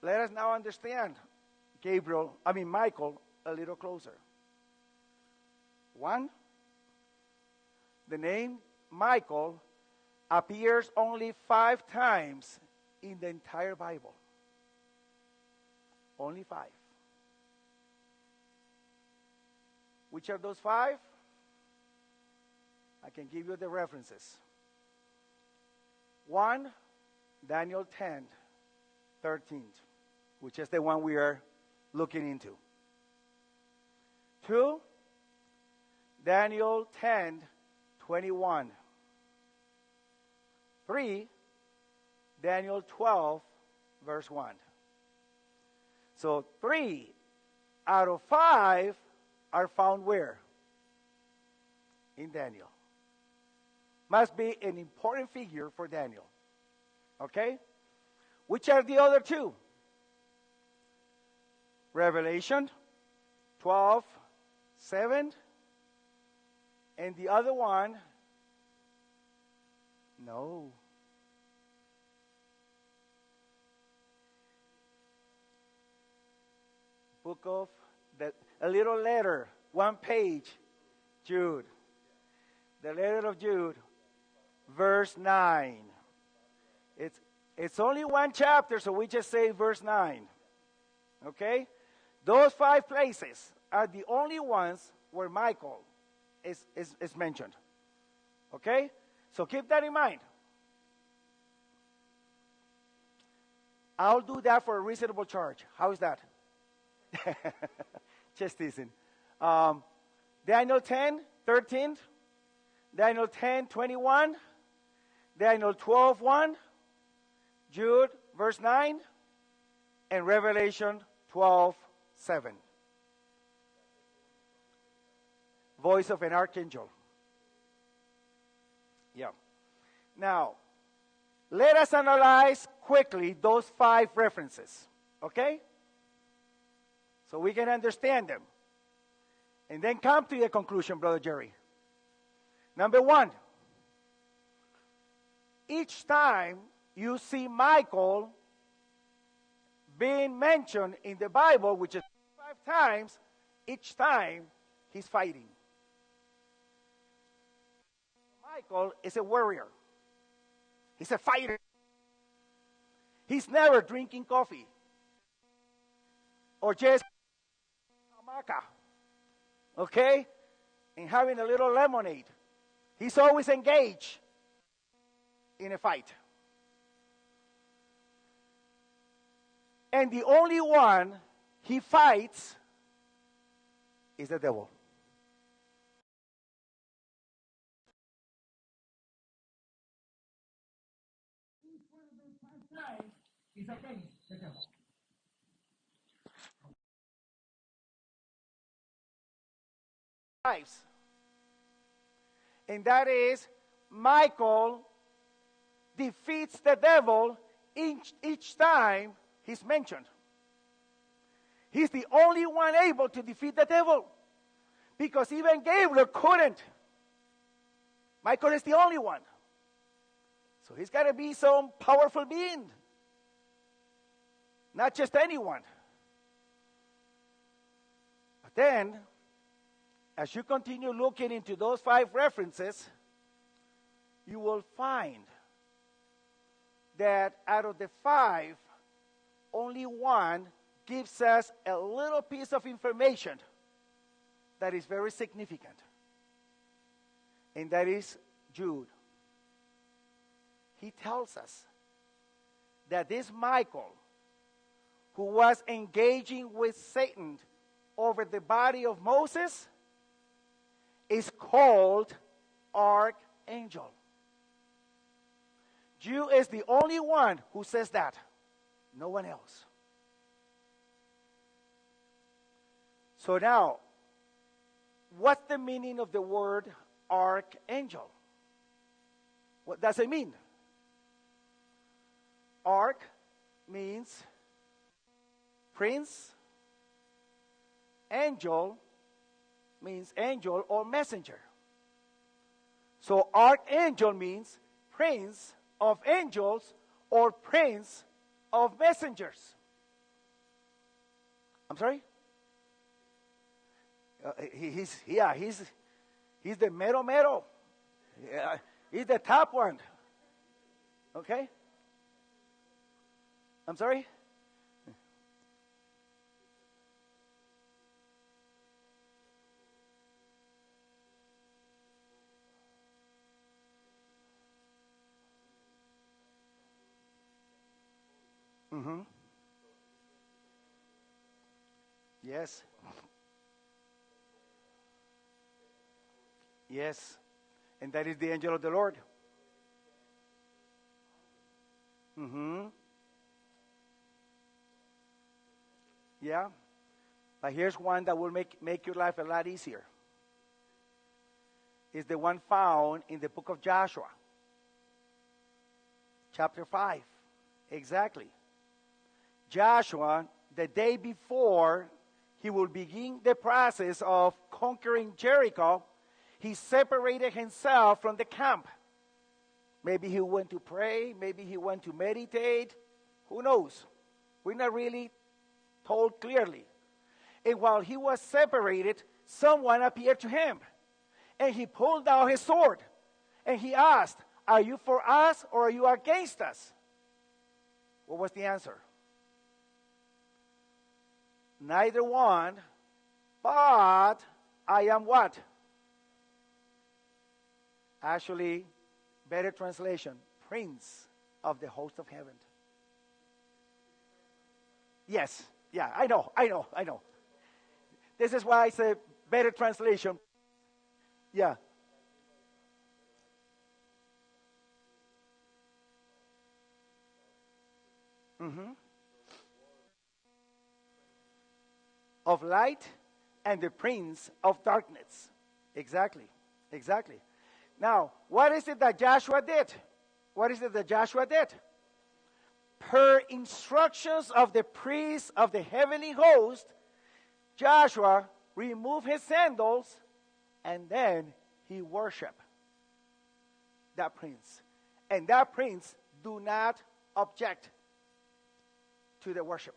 Let us now understand Michael a little closer. One, the name Michael appears only 5 times in the entire Bible. Only 5. Which are those 5? I can give you the references. 1, Daniel 10:13, which is the one we are looking into. 2, Daniel 10:21. 3, Daniel 12, verse 1. So 3 out of 5 are found where? In Daniel. Must be an important figure for Daniel. Okay? Which are the other 2? Revelation 12, 7. And the other one, no. Book of, a little letter, 1 page, Jude. The letter of Jude, verse 9. It's only 1 chapter, so we just say verse 9. Okay? Those 5 places are the only ones where Michael is mentioned. Okay? So keep that in mind. I'll do that for a reasonable charge. How is that? Just teasing. Daniel 10, 13. Daniel 10, 21. Daniel 12, 1. Jude, verse 9. And Revelation 12, 7. Voice of an archangel. Yeah. Now, let us analyze quickly those 5 references. Okay? So we can understand them. And then come to the conclusion, Brother Jerry. Number 1. Each time you see Michael being mentioned in the Bible, which is 5 times, each time he's fighting. Michael is a warrior. He's a fighter. He's never drinking coffee or just hamaca, okay, and having a little lemonade. He's always engaged in a fight. And the only one he fights is the devil. He's against the devil. Lives. And that is, Michael defeats the devil each time he's mentioned. He's the only one able to defeat the devil, because even Gabriel couldn't. Michael is the only one. So he's got to be some powerful being, not just anyone. But then, as you continue looking into those 5 references, you will find that out of the 5, only one gives us a little piece of information that is very significant. And that is Jude. He tells us that this Michael, who was engaging with Satan over the body of Moses, is called Archangel. Jude is the only one who says that. No one else. So now, what's the meaning of the word Archangel? What does it mean? Arch means prince. Angel means angel or messenger. So Archangel means prince of angels or prince of messengers. I'm sorry? He's the mero. Yeah, he's the top one. Okay? I'm sorry? Mm-hmm. Yes. Yes. And that is the angel of the Lord. Mm-hmm. Yeah. But here's one that will make your life a lot easier. It's the one found in the book of Joshua. Chapter 5. Exactly. Joshua, the day before he will begin the process of conquering Jericho, he separated himself from the camp. Maybe he went to pray, maybe he went to meditate. Who knows? We're not really told clearly. And while he was separated, someone appeared to him. And he pulled out his sword. And he asked, "Are you for us or are you against us?" What was the answer? Neither one, but I am what? Actually, better translation, Prince of the host of heaven. Yes, yeah, I know. This is why I say better translation. Yeah. Mm-hmm. Of light and the prince of darkness. Exactly. Now, what is it that Joshua did? Per instructions of the priest of the heavenly host, Joshua removed his sandals and then he worshiped that prince. And that prince do not object to the worship,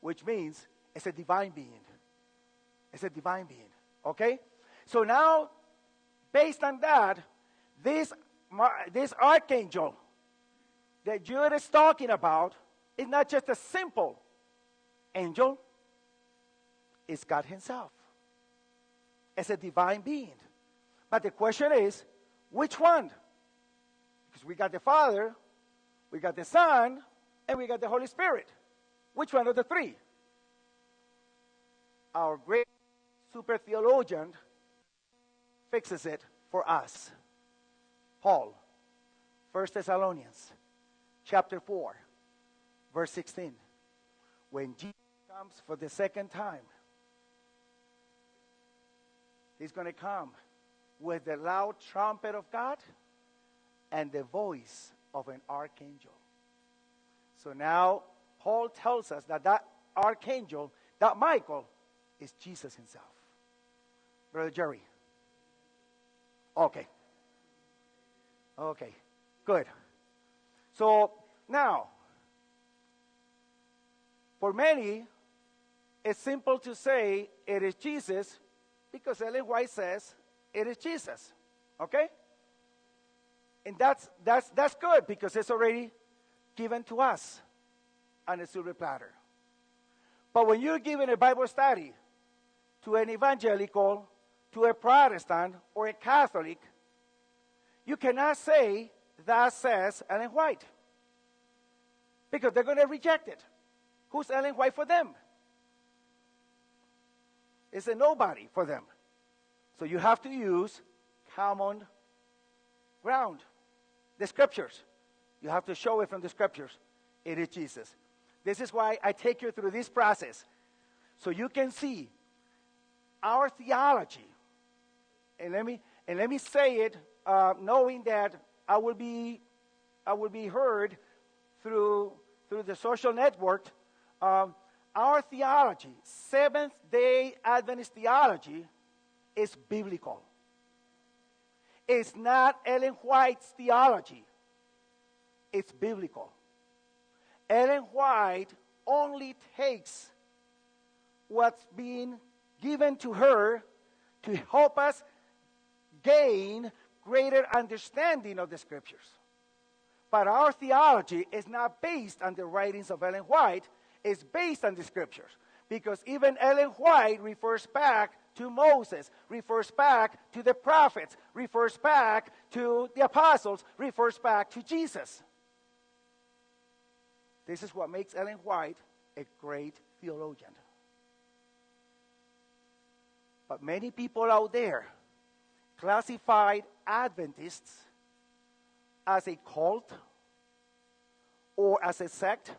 which means it's a divine being. Okay? So now, based on that, this archangel that Jude is talking about is not just a simple angel. It's God himself. It's a divine being. But the question is, which one? Because we got the Father, we got the Son, and we got the Holy Spirit. Which one of the three? Our great super theologian fixes it for us. Paul, 1 Thessalonians, chapter 4, verse 16. When Jesus comes for the second time, he's going to come with the loud trumpet of God and the voice of an archangel. So now, Paul tells us that archangel, that Michael, is Jesus himself. Brother Jerry. Okay, good. So now, for many, it's simple to say it is Jesus because Ellen White says it is Jesus. Okay? And that's good because it's already given to us on a silver platter. But when you're giving a Bible study to an evangelical, to a Protestant, or a Catholic, you cannot say, "That says Ellen White," because they're going to reject it. Who's Ellen White for them? It's a nobody for them. So you have to use common ground, the Scriptures. You have to show it from the Scriptures. It is Jesus. This is why I take you through this process, so you can see our theology. And let me say it, knowing that I will be heard through the social network. Our theology, Seventh-day Adventist theology, is biblical. It's not Ellen White's theology. It's biblical. Ellen White only takes what's being given to her to help us gain greater understanding of the Scriptures. But our theology is not based on the writings of Ellen White. It's based on the Scriptures. Because even Ellen White refers back to Moses, refers back to the prophets, refers back to the apostles, refers back to Jesus. This is what makes Ellen White a great theologian. But many people out there classified Adventists as a cult or as a sect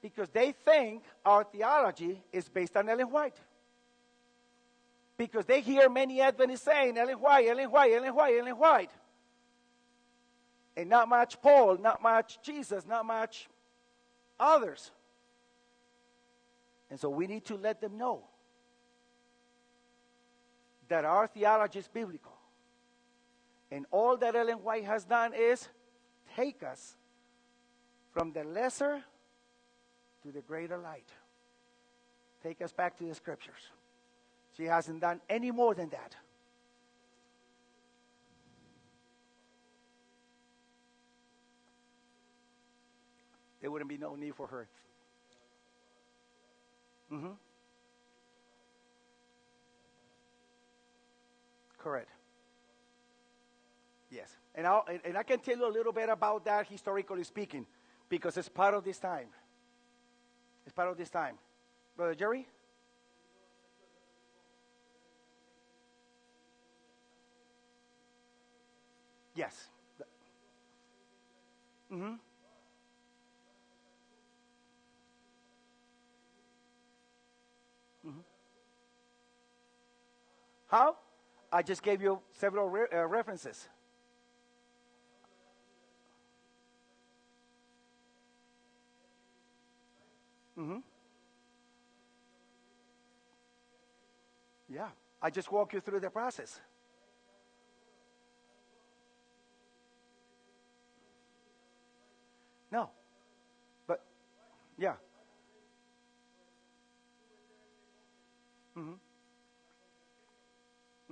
because they think our theology is based on Ellen White. Because they hear many Adventists saying, Ellen White, Ellen White, Ellen White, Ellen White. And not much Paul, not much Jesus, not much others. And so we need to let them know that our theology is biblical. And all that Ellen White has done is take us from the lesser to the greater light. Take us back to the scriptures. She hasn't done any more than that. There wouldn't be no need for her. Mm-hmm. Correct. Yes. And I can tell you a little bit about that, historically speaking, because it's part of this time. It's part of this time. Brother Jerry? Yes. Mm-hmm. Mm-hmm. How? I just gave you several references. Mm-hmm. Yeah. I just walk you through the process. No. But, yeah. Mm-hmm.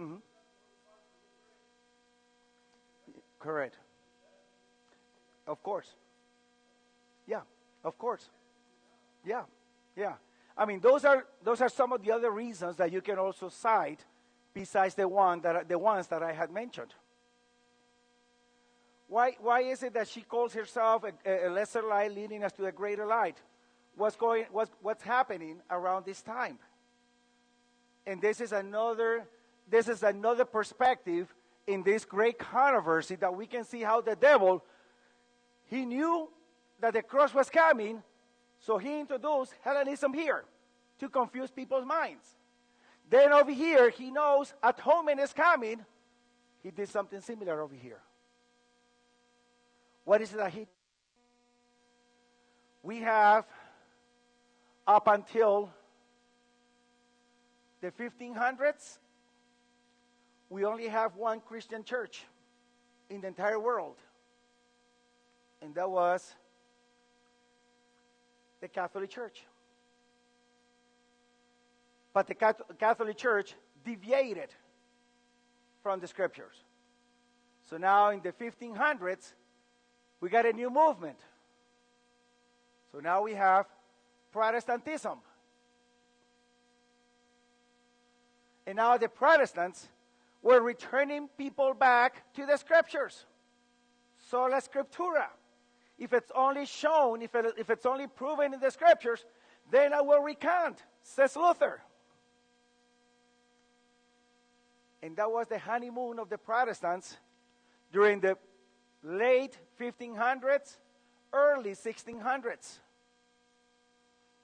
Mm-hmm. Correct. Of course. Yeah. Of course. Yeah. Yeah. I mean, those are some of the other reasons that you can also cite, besides the ones that I had mentioned. Why is it that she calls herself a lesser light leading us to a greater light? What's happening around this time? And this is another perspective in this great controversy that we can see how the devil, he knew that the cross was coming, so he introduced Hellenism here to confuse people's minds. Then over here, he knows atonement is coming. He did something similar over here. What is it that we have up until the 1500s, we only have one Christian church in the entire world. And that was the Catholic Church. But the Catholic Church deviated from the scriptures. So now in the 1500s, we got a new movement. So now we have Protestantism. And now the Protestants were returning people back to the scriptures. Sola Scriptura. If it's only shown, if it's only proven in the scriptures, then I will recant, says Luther. And that was the honeymoon of the Protestants during the late 1500s, early 1600s.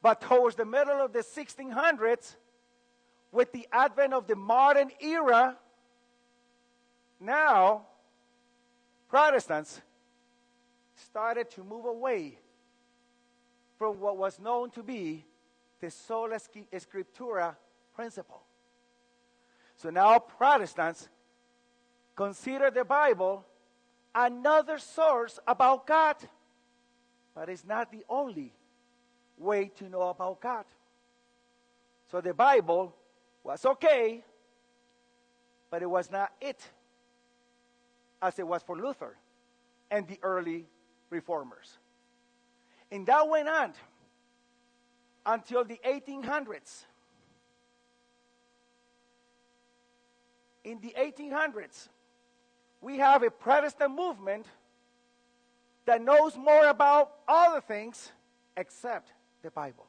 But towards the middle of the 1600s, with the advent of the modern era, now Protestants started to move away from what was known to be the sola scriptura principle. So now Protestants consider the Bible another source about God, but it's not the only way to know about God. So the Bible was okay, but it was not it, as it was for Luther and the early reformers. And that went on until the 1800s. In the 1800s, we have a Protestant movement that knows more about other things except the Bible.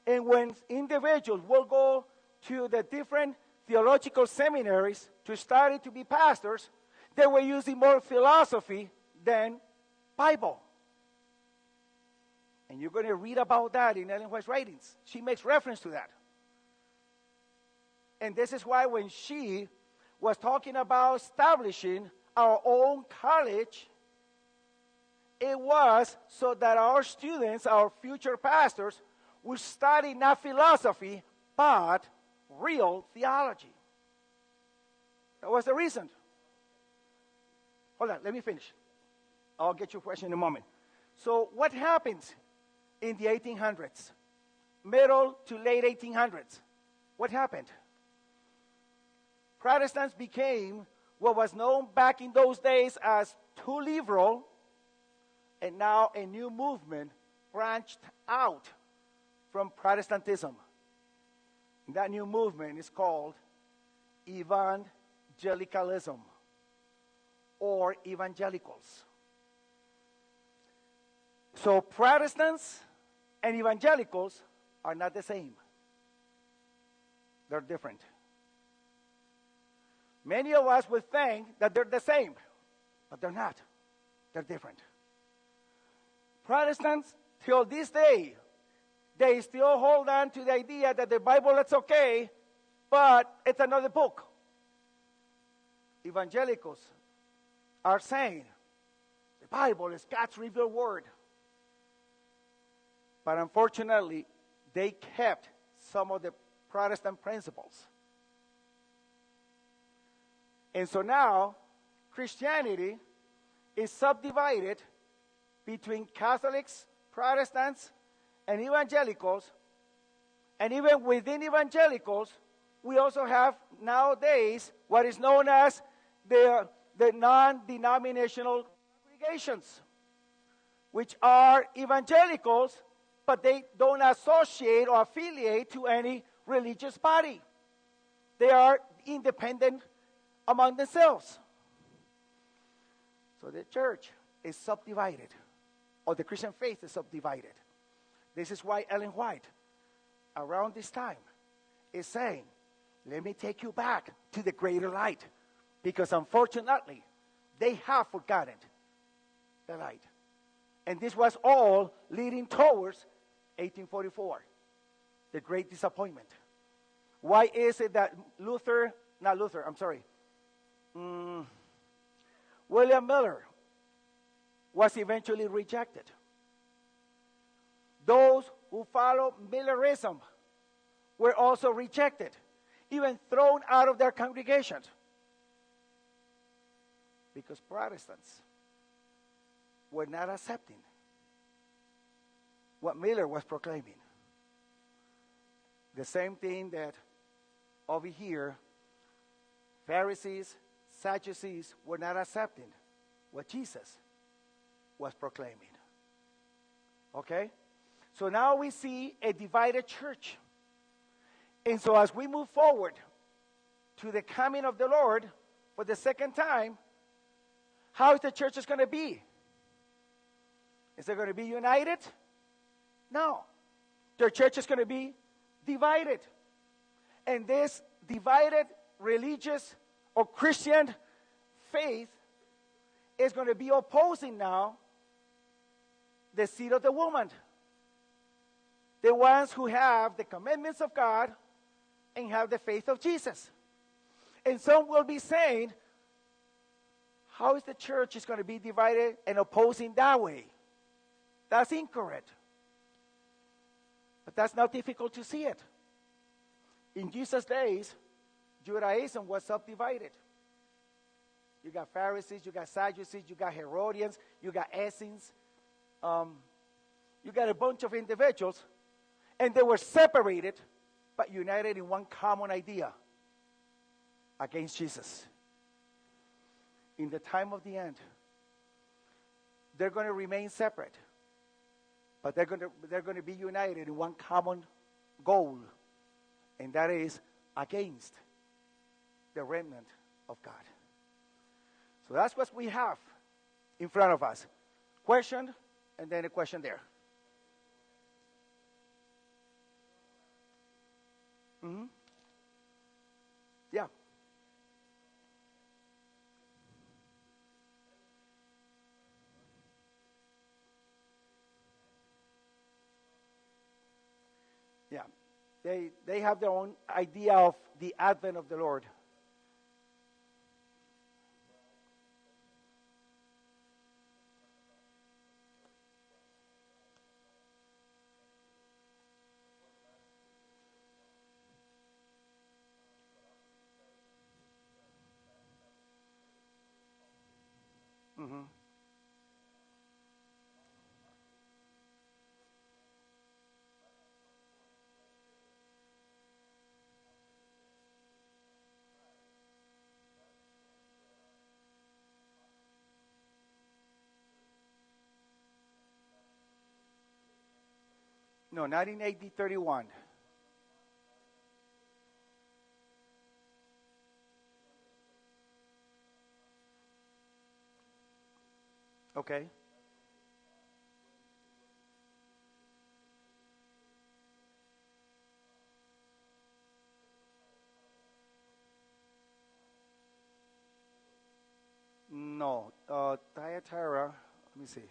And when individuals will go to the different theological seminaries to study to be pastors, they were using more philosophy than Bible. And you're going to read about that in Ellen White's writings. She makes reference to that. And this is why when she was talking about establishing our own college, it was so that our students, our future pastors, We study not philosophy, but real theology. That was the reason. Hold on, let me finish. I'll get your question in a moment. So what happens in the 1800s? Middle to late 1800s. What happened? Protestants became what was known back in those days as too liberal, and now a new movement branched out from Protestantism. That new movement is called evangelicalism or evangelicals. So Protestants and evangelicals are not the same. They're different. Many of us would think that they're the same, but they're not. They're different. Protestants, till this day, they still hold on to the idea that the Bible is okay, but it's another book. Evangelicals are saying the Bible is God's revealed word. But unfortunately, they kept some of the Protestant principles. And so now, Christianity is subdivided between Catholics, Protestants, and evangelicals. And even within evangelicals, we also have nowadays what is known as the non-denominational congregations, which are evangelicals, but they don't associate or affiliate to any religious body. They are independent among themselves. So the church is subdivided, or the Christian faith is subdivided. This is why Ellen White, around this time, is saying, let me take you back to the greater light. Because unfortunately, they have forgotten the light. And this was all leading towards 1844, the great disappointment. Why is it that William Miller was eventually rejected? Those who follow Millerism were also rejected, even thrown out of their congregations. Because Protestants were not accepting what Miller was proclaiming. The same thing that over here, Pharisees, Sadducees were not accepting what Jesus was proclaiming. Okay? So now we see a divided church. And so as we move forward to the coming of the Lord for the second time, how is the church going to be? Is it going to be united? No. The church is going to be divided. And this divided religious or Christian faith is going to be opposing now the seed of the woman. The ones who have the commandments of God and have the faith of Jesus. And some will be saying, how is the church is going to be divided and opposing that way? That's incorrect. But that's not difficult to see it. In Jesus' days, Judaism was subdivided. You got Pharisees, you got Sadducees, you got Herodians, you got Essenes. You got a bunch of individuals, and they were separated, but united in one common idea against Jesus. In the time of the end, they're going to remain separate, but they're going to be united in one common goal, and that is against the remnant of God. So that's what we have in front of us. Question, and then a question there. Mm-hmm. Yeah. Yeah. They have their own idea of the advent of the Lord. No, not in AD 31. Okay. No, Thyatira, let me see.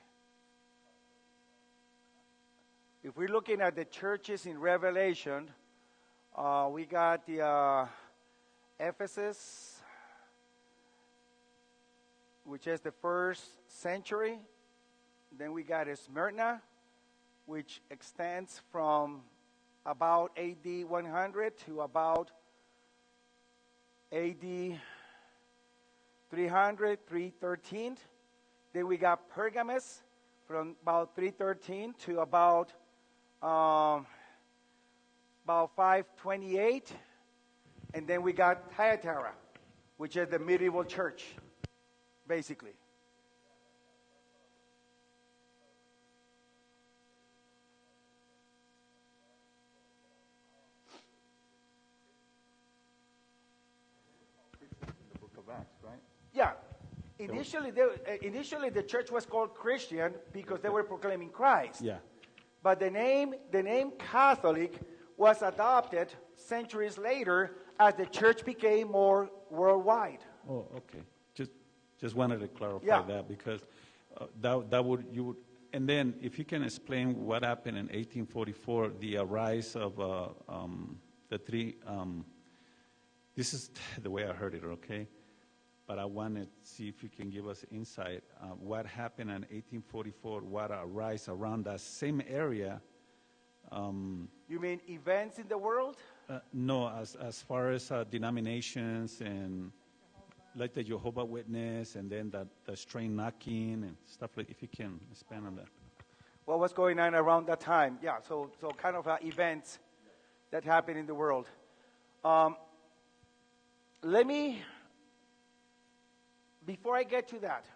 If we're looking at the churches in Revelation, we got the Ephesus, which is the first century. Then we got Smyrna, which extends from about AD 100 to about AD 300, 313. Then we got Pergamus from about 313 to about 528. And then we got Thyatira, which is the medieval church, basically. The book of Acts, right? Yeah. Initially, the church was called Christian because they were proclaiming Christ. Yeah. But the name Catholic was adopted centuries later as the church became more worldwide. Oh, okay. Just wanted to clarify Yeah. that because that would you would, and then if you can explain what happened in 1844, the rise of the three. This is the way I heard it. Okay. But I wanted to see if you can give us insight. What happened in 1844? What arise around that same area? You mean events in the world? No, as far as denominations and like the Jehovah Witness, and then the strain knocking and stuff like. If you can expand on that. What was going on around that time? Yeah, so kind of events that happened in the world. Let me, before I get to that,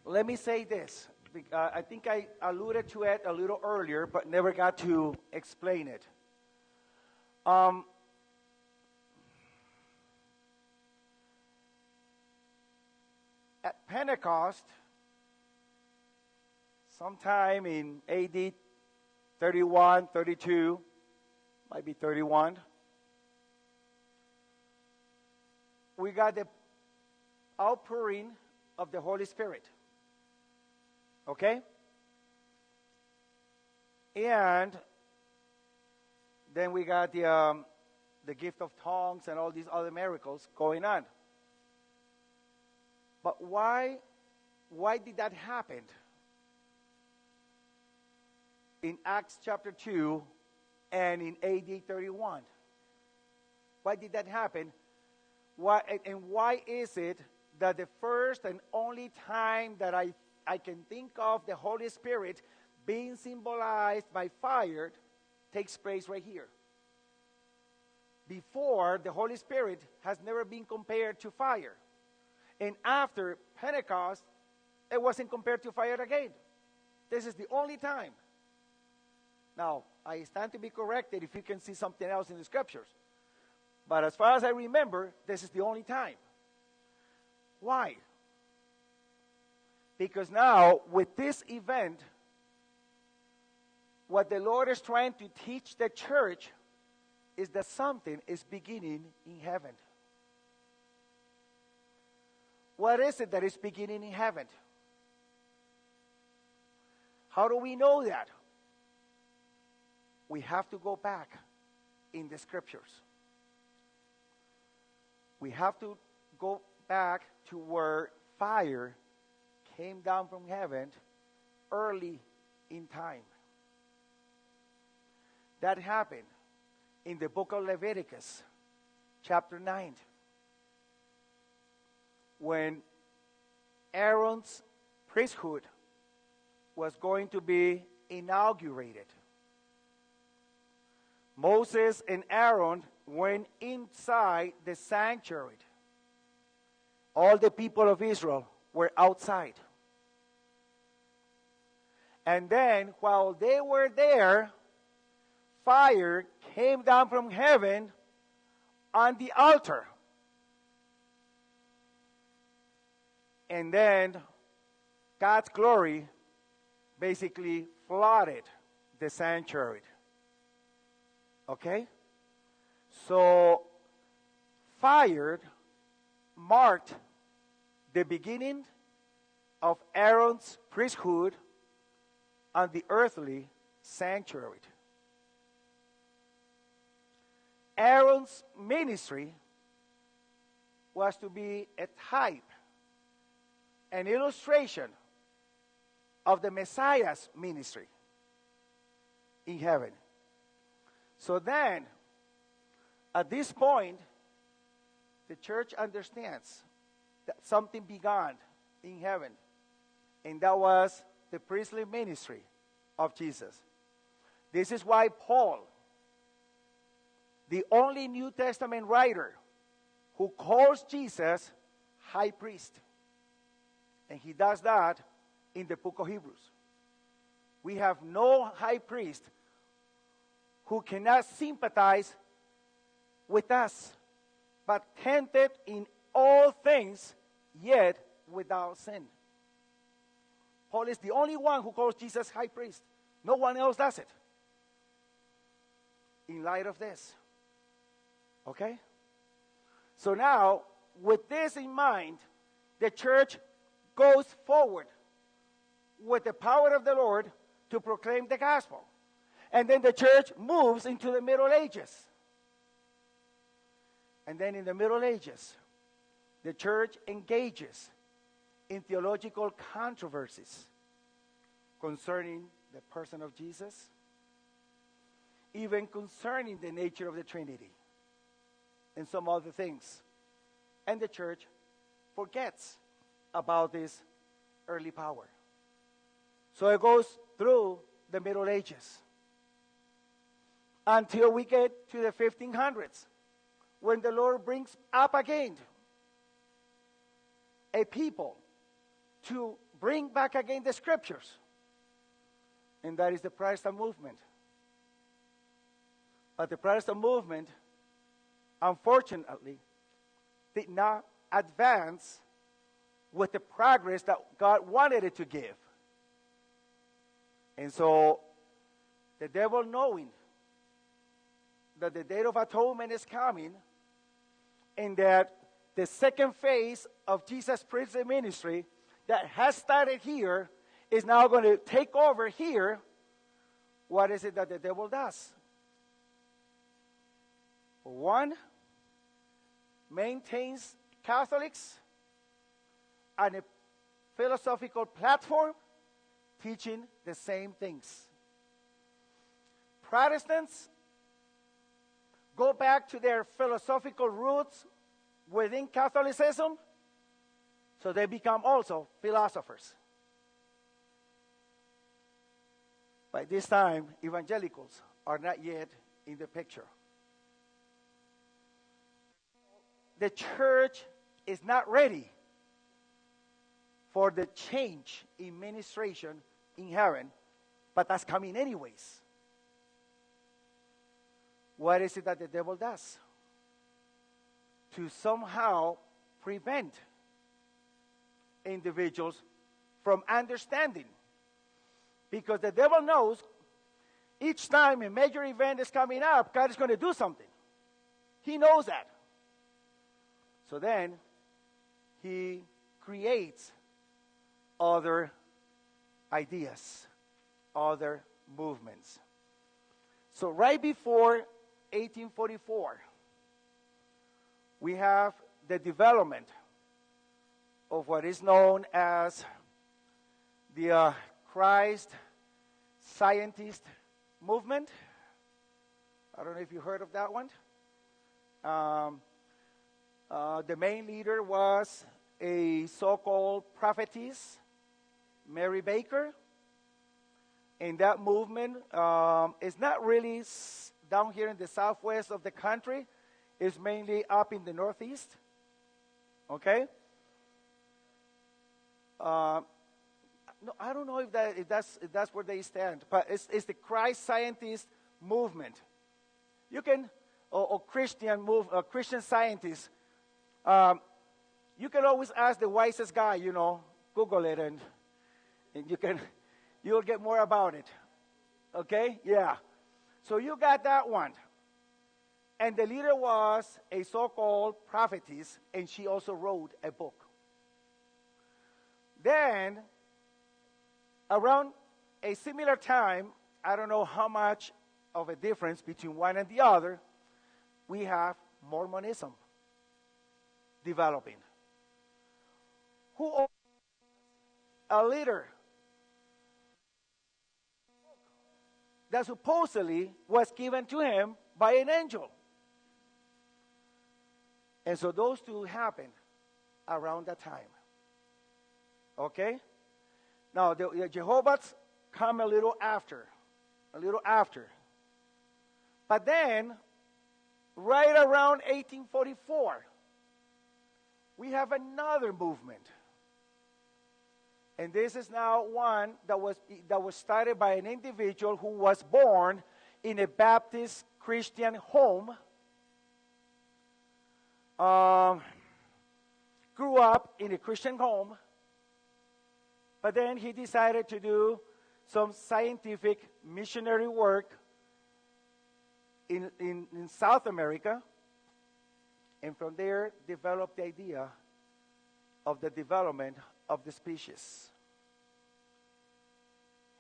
let me say this. I think I alluded to it a little earlier, but never got to explain it. At Pentecost, sometime in AD 31, 32, might be 31, we got the outpouring of the Holy Spirit. Okay? And then we got the gift of tongues and all these other miracles going on. But why did that happen? In Acts chapter 2 and in AD 31. Why did that happen? Why is it that the first and only time that I can think of the Holy Spirit being symbolized by fire takes place right here? Before, the Holy Spirit has never been compared to fire. And after Pentecost, it wasn't compared to fire again. This is the only time. Now, I stand to be corrected if you can see something else in the scriptures. But as far as I remember, this is the only time. Why? Because now, with this event, what the Lord is trying to teach the church is that something is beginning in heaven. What is it that is beginning in heaven? How do we know that? We have to go back in the scriptures. We have to go back to where fire came down from heaven early in time. That happened in the book of Leviticus, chapter 9. When Aaron's priesthood was going to be inaugurated. Moses and Aaron went inside the sanctuary. All the people of Israel were outside. And then, while they were there, fire came down from heaven on the altar. And then God's glory basically flooded the sanctuary. Okay? So, fire marked the beginning of Aaron's priesthood on the earthly sanctuary. Aaron's ministry was to be a type, an illustration of the Messiah's ministry in heaven. So then, at this point, the church understands that something began in heaven, and that was the priestly ministry of Jesus. This is why Paul, the only New Testament writer who calls Jesus high priest, and he does that in the book of Hebrews. We have no high priest who cannot sympathize with us, but tempted in all things, yet without sin. Paul is the only one who calls Jesus high priest. No one else does it. In light of this. Okay? So now, with this in mind, the church goes forward with the power of the Lord to proclaim the gospel. And then the church moves into the Middle Ages. And then in the Middle Ages, the church engages in theological controversies concerning the person of Jesus, even concerning the nature of the Trinity, and some other things. And the church forgets about this early power. So it goes through the Middle Ages until we get to the 1500s, when the Lord brings up again a people to bring back again the scriptures. And that is the Protestant movement. But the Protestant movement, unfortunately, did not advance with the progress that God wanted it to give. And so, the devil, knowing that the Date of Atonement is coming, and that the second phase of Jesus' priestly ministry that has started here is now going to take over here, what is it that the devil does? One, maintains Catholics on a philosophical platform teaching the same things. Protestants go back to their philosophical roots within Catholicism, so they become also philosophers. By this time, evangelicals are not yet in the picture. The church is not ready for the change in ministration in heaven, but that's coming anyways. What is it that the devil does? To somehow prevent individuals from understanding. Because the devil knows each time a major event is coming up, God is going to do something. He knows that. So then, he creates other ideas, other movements. So right before 1844, we have the development of what is known as the Christ Scientist movement. I don't know if you heard of that one. The main leader was a so-called prophetess, Mary Baker. And that movement is not really down here in the southwest of the country. It's mainly up in the northeast. Okay? no, I don't know if that's where they stand, but it's the Christ Scientist movement. You can, or Christian scientists. You can always ask the wisest guy, Google it, and you'll get more about it. Okay? Yeah. So you got that one. And the leader was a so-called prophetess, and she also wrote a book. Then, around a similar time, I don't know how much of a difference between one and the other, we have Mormonism developing. Who a leader that supposedly was given to him by an angel. And so those two happened around that time. Okay? Now, the Jehovah's come a little after. But then, right around 1844, we have another movement. And this is now one that was started by an individual who was born in a Baptist Christian home, grew up in a Christian home, but then he decided to do some scientific missionary work in South America, and from there developed the idea of the development of the species.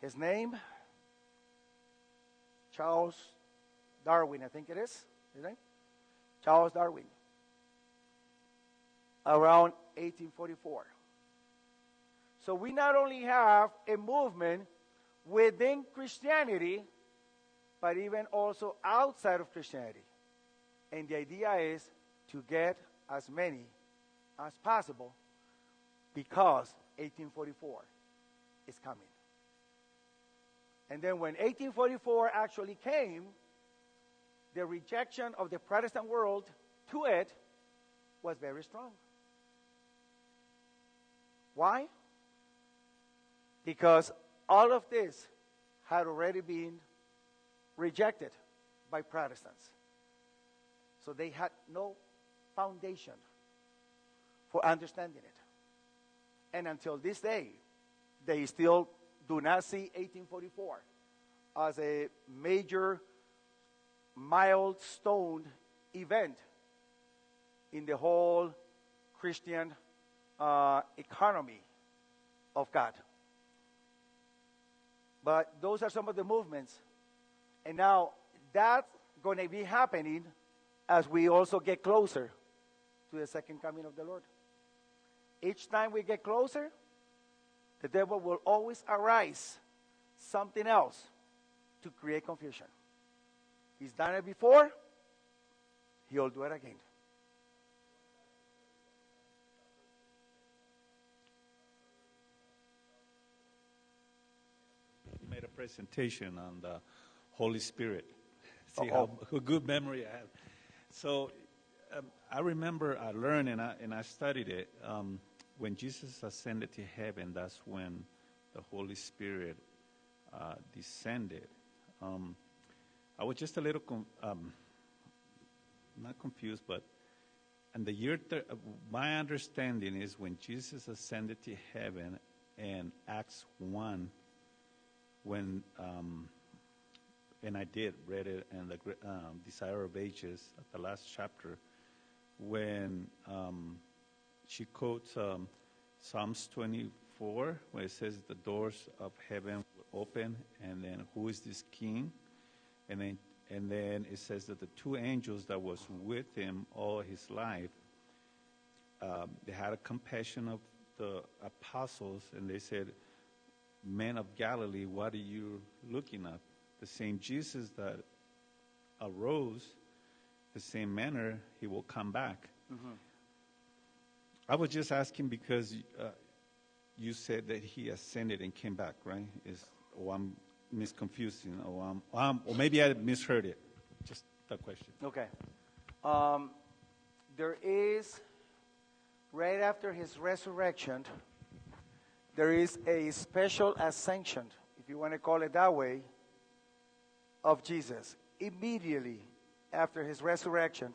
His name, Charles Darwin, I think it is. His name? Charles Darwin. Around 1844. So we not only have a movement within Christianity, but even also outside of Christianity. And the idea is to get as many as possible, because 1844 is coming. And then when 1844 actually came, the rejection of the Protestant world to it was very strong. Why? Because all of this had already been rejected by Protestants. So they had no foundation for understanding it. And until this day, they still do not see 1844 as a major milestone event in the whole Christian economy of God. But those are some of the movements. And now that's going to be happening as we also get closer to the second coming of the Lord. Each time we get closer, the devil will always arise something else to create confusion. He's done it before, he'll do it again. You made a presentation on the Holy Spirit. See how good memory I have. So I remember I learned and I studied it. When Jesus ascended to heaven, that's when the Holy Spirit descended. I was just a little, not confused, but in the year, my understanding is when Jesus ascended to heaven in Acts 1, when, and I did read it in the Desire of Ages at the last chapter, when she quotes Psalms 24, where it says the doors of heaven will open, and then who is this king? And then it says that the two angels that was with him all his life, they had a compassion of the apostles, and they said, men of Galilee, what are you looking at? The same Jesus that arose, the same manner, he will come back. Mm-hmm. I was just asking because you said that he ascended and came back, right? Or I'm misconfusing, or maybe I misheard it. Just that question. Okay. There is, right after his resurrection, there is a special ascension, if you want to call it that way, of Jesus. Immediately after his resurrection,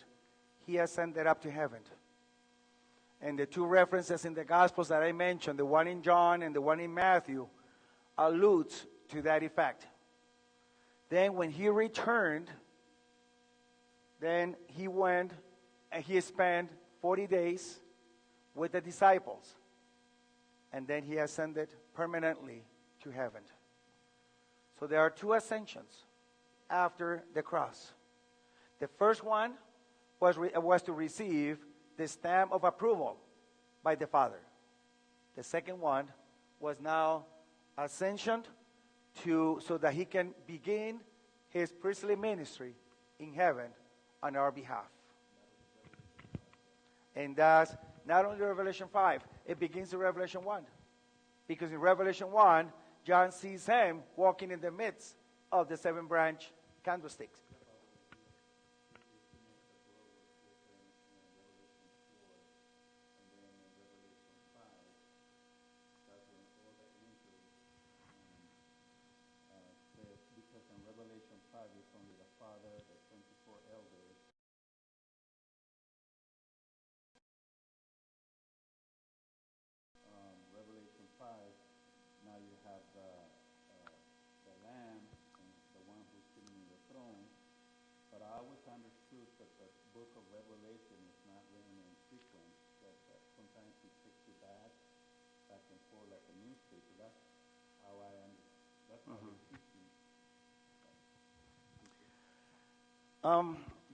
he ascended up to heaven. And the two references in the Gospels that I mentioned, the one in John and the one in Matthew, alludes to that effect. Then when he returned, then he went and he spent 40 days with the disciples. And then he ascended permanently to heaven. So there are two ascensions after the cross. The first one was to receive the stamp of approval by the Father. The second one was now ascension so that he can begin his priestly ministry in heaven on our behalf. And that's not only Revelation 5, it begins in Revelation 1. Because in Revelation 1, John sees him walking in the midst of the 7 branch candlesticks.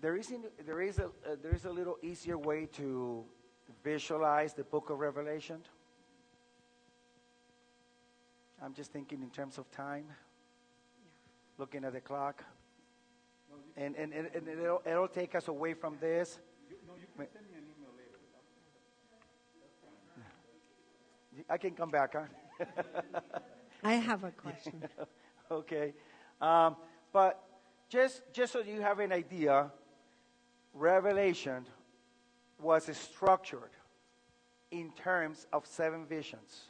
There is a little easier way to visualize the book of Revelation. I'm just thinking in terms of time, looking at the clock, and it'll take us away from this. You can send me an email later. I can come back, huh? I have a question. Okay, but just so you have an idea, Revelation was structured in terms of 7 visions.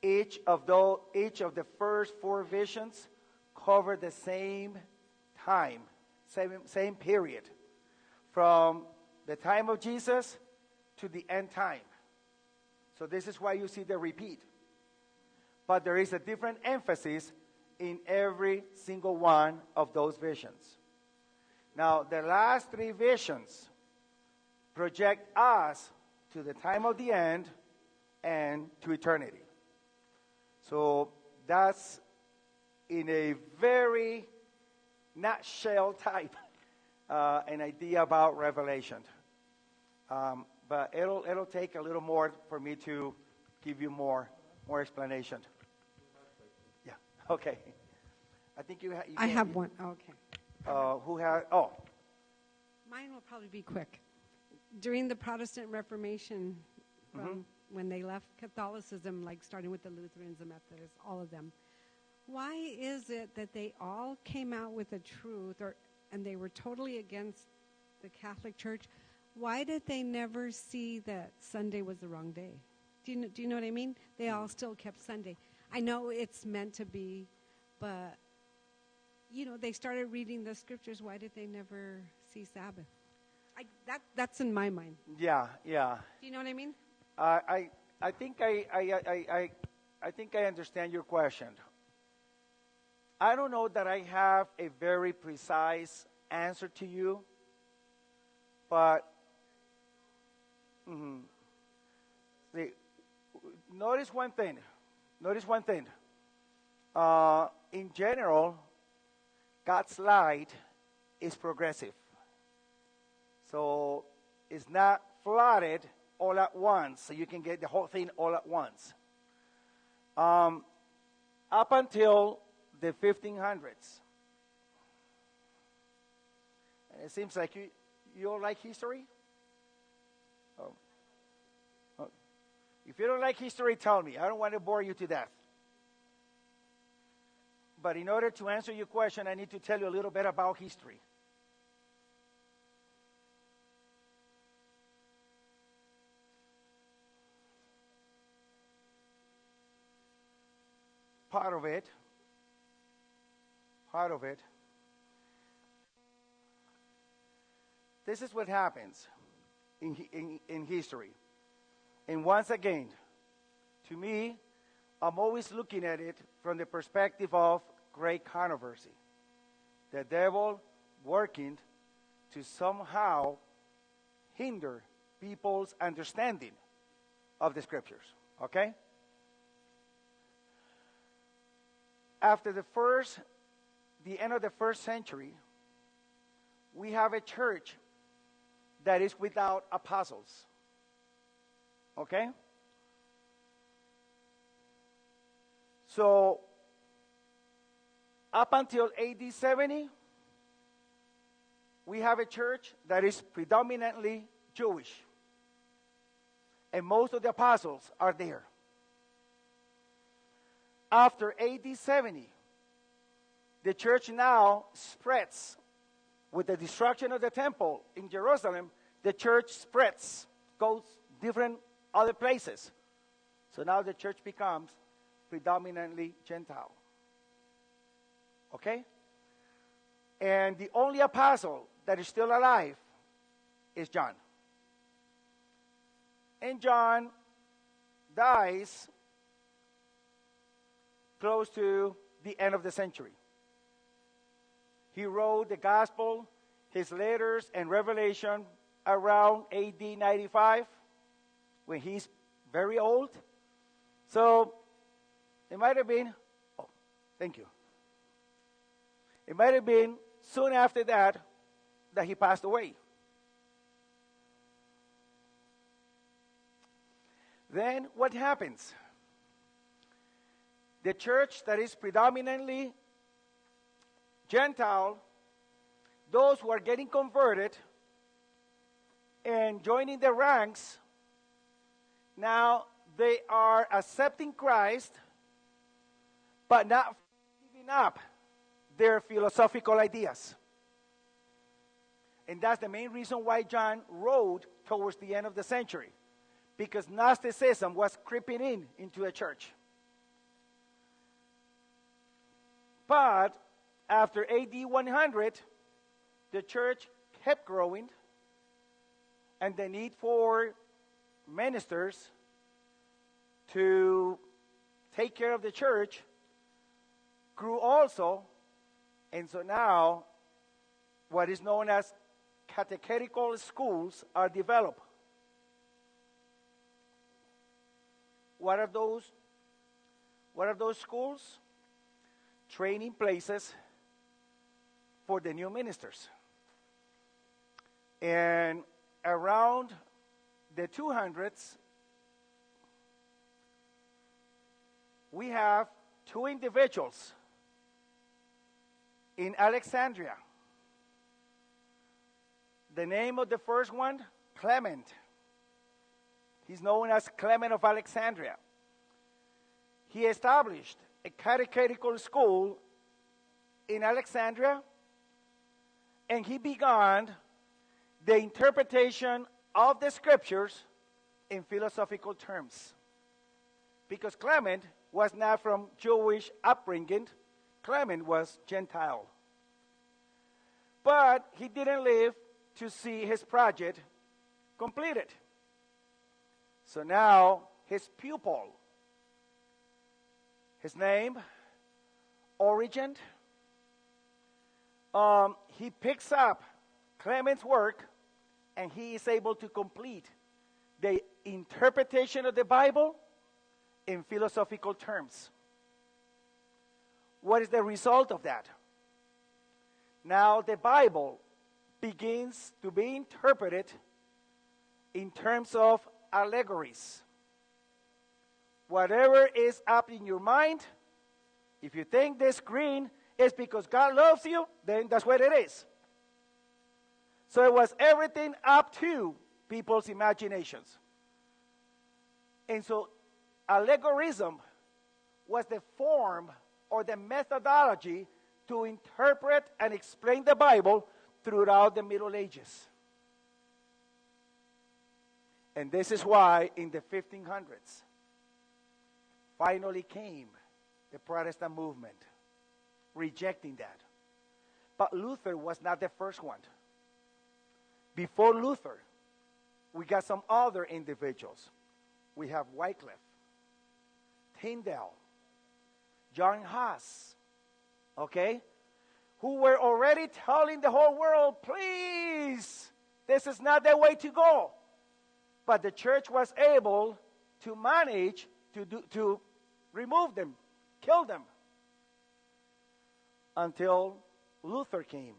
Each of the first 4 visions covered the same time, same period, from the time of Jesus to the end time. So this is why you see the repeat. But there is a different emphasis in every single one of those visions. Now, the last 3 visions project us to the time of the end and to eternity. So that's in a very nutshell type an idea about Revelation. But it'll take a little more for me to give you more explanation. Yeah. Okay. I think you I have one. Okay. Who has? Mine will probably be quick. During the Protestant Reformation, when they left Catholicism, like starting with the Lutherans, the Methodists, all of them, why is it that they all came out with the truth, and they were totally against the Catholic Church? Why did they never see that Sunday was the wrong day? Do you know what I mean? They all still kept Sunday. I know it's meant to be, but they started reading the scriptures. Why did they never see Sabbath? That's in my mind. Yeah. Do you know what I mean? I think I understand your question. I don't know that I have a very precise answer to you, but notice one thing. In general, God's light is progressive. So it's not flooded all at once, so you can get the whole thing all at once. Up until the 1500s. And it seems like you don't like history? Oh. If you don't like history, tell me. I don't want to bore you to death. But in order to answer your question, I need to tell you a little bit about history. part of it, this is what happens in history. And once again, to me, I'm always looking at it from the perspective of great controversy. The devil working to somehow hinder people's understanding of the scriptures. Okay? After the end of the first century, we have a church that is without apostles. Okay? So, up until AD 70, we have a church that is predominantly Jewish. And most of the apostles are there. After AD 70, the church now spreads. With the destruction of the temple in Jerusalem, the church spreads, goes different other places. So now the church becomes predominantly Gentile. Okay? And the only apostle that is still alive is John. And John dies close to the end of the century. He wrote the gospel, his letters, and Revelation around AD 95, when he's very old. So it might have been, thank you. It might have been soon after that he passed away. Then what happens? The church that is predominantly Gentile, those who are getting converted and joining the ranks, now they are accepting Christ, but not giving up their philosophical ideas. And that's the main reason why John wrote towards the end of the century, because Gnosticism was creeping into the church. But after AD 100, the church kept growing, and the need for ministers to take care of the church grew also. And so now, what is known as catechetical schools are developed. What are those schools? Training places for the new ministers. And around the 200s, we have two individuals in Alexandria. The name of the first one, Clement. He's known as Clement of Alexandria. He established a catechetical school in Alexandria, and he began the interpretation of the scriptures in philosophical terms. Because Clement was not from Jewish upbringing, Clement was Gentile. But he didn't live to see his project completed. So now his pupil, his name, Origen, he picks up Clement's work, and he is able to complete the interpretation of the Bible in philosophical terms. What is the result of that? Now the Bible begins to be interpreted in terms of allegories. Whatever is up in your mind, if you think this green is because God loves you, then that's what it is. So it was everything up to people's imaginations. And so allegorism was the form or the methodology to interpret and explain the Bible throughout the Middle Ages. And this is why in the 1500s finally came the Protestant movement, rejecting that. But Luther was not the first one. Before Luther, we got some other individuals. We have Wycliffe, Tyndale, John Huss, okay, who were already telling the whole world, please, this is not the way to go. But the church was able to manage to remove them, kill them, until Luther came.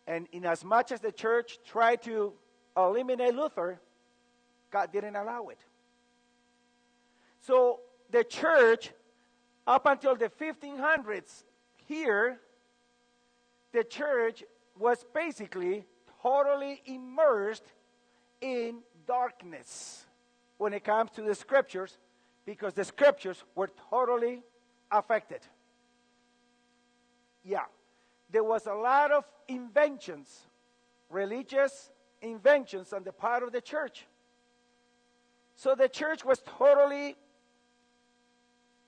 And in as much as the church tried to eliminate Luther, God didn't allow it. So the church, up until the 1500s here, the church was basically totally immersed in darkness when it comes to the scriptures, because the scriptures were totally affected. Yeah. There was a lot of inventions, religious inventions on the part of the church. So the church was totally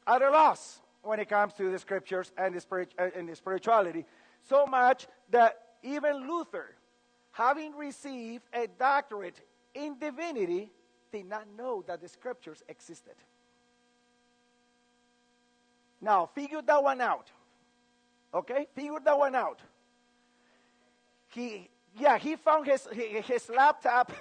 at a loss when it comes to the scriptures and the spirituality. So much that even Luther, having received a doctorate in divinity, did not know that the scriptures existed. Now, figure that one out. Okay? Figure that one out. He found his laptop.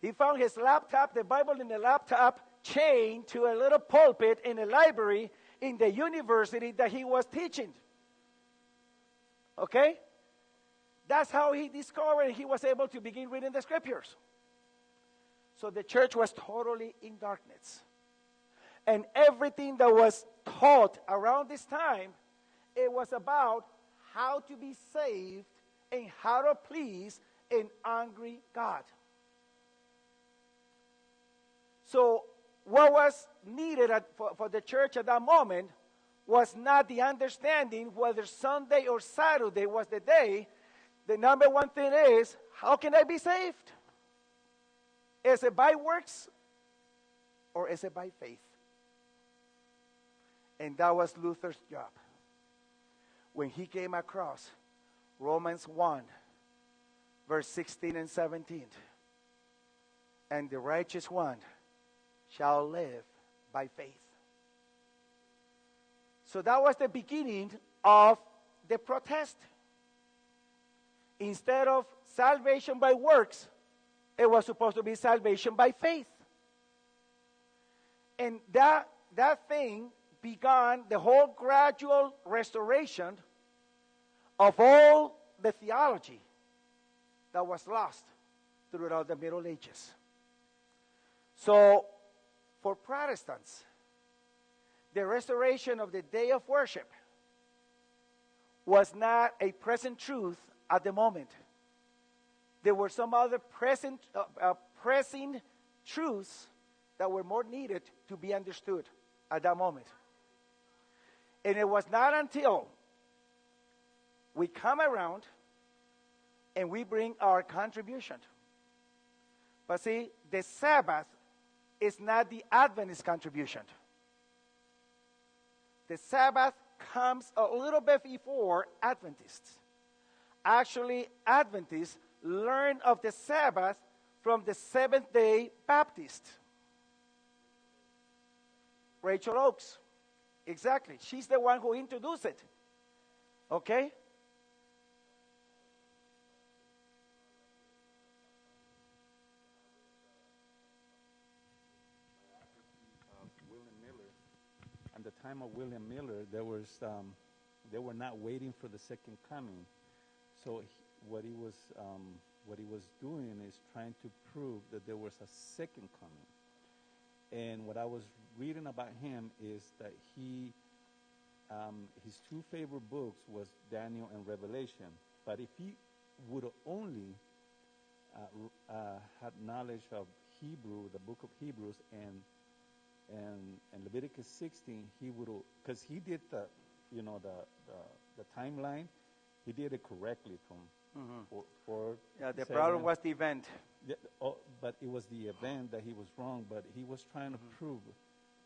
He found his laptop, the Bible in the laptop, chained to a little pulpit in a library in the university that he was teaching. Okay? That's how he discovered he was able to begin reading the scriptures. So the church was totally in darkness. And everything that was taught around this time, it was about how to be saved and how to please an angry God. So what was needed for the church at that moment was not the understanding whether Sunday or Saturday was the day. The number one thing is, how can I be saved? Is it by works or is it by faith? And that was Luther's job. When he came across Romans 1, verse 16 and 17. And the righteous one shall live by faith. So that was the beginning of the protest. Instead of salvation by works, it was supposed to be salvation by faith. And that thing began the whole gradual restoration of all the theology that was lost throughout the Middle Ages. So, for Protestants, the restoration of the day of worship was not a present truth at the moment. There were some other pressing truths that were more needed to be understood at that moment. And it was not until we come around and we bring our contribution. But see, the Sabbath is not the Adventist contribution. The Sabbath comes a little bit before Adventists. Actually, Adventists learn of the Sabbath from the Seventh-day Baptist. Rachel Oakes. Exactly. She's the one who introduced it. Okay? William Miller. At the time of William Miller, they were not waiting for the second coming. So what he was doing is trying to prove that there was a second coming. And what I was reading about him is that his two favorite books was Daniel and Revelation. But if he would only had knowledge of Hebrew, the book of Hebrews, and Leviticus 16, he would, because he did the timeline, he did it correctly Yeah, the 47. problem was the event. Yeah, but it was the event that he was wrong, but he was trying to prove.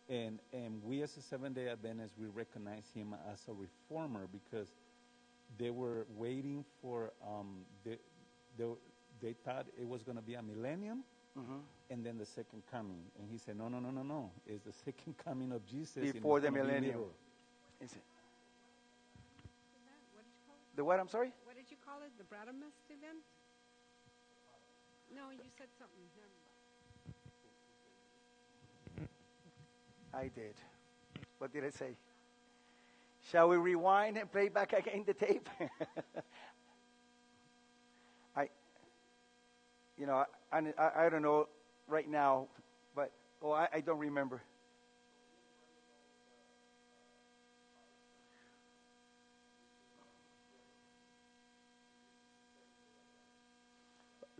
And we as a Seventh-day Adventists, we recognize him as a reformer because they were waiting for, they thought it was going to be a millennium and then the second coming. And he said, no. It's the second coming of Jesus. Before the millennium. Is it? What did you call it? The what, I'm sorry? What did you call it? The Bratamist event? No, you said something. I did. What did I say? Shall we rewind and play back again the tape? I don't know right now, but I don't remember.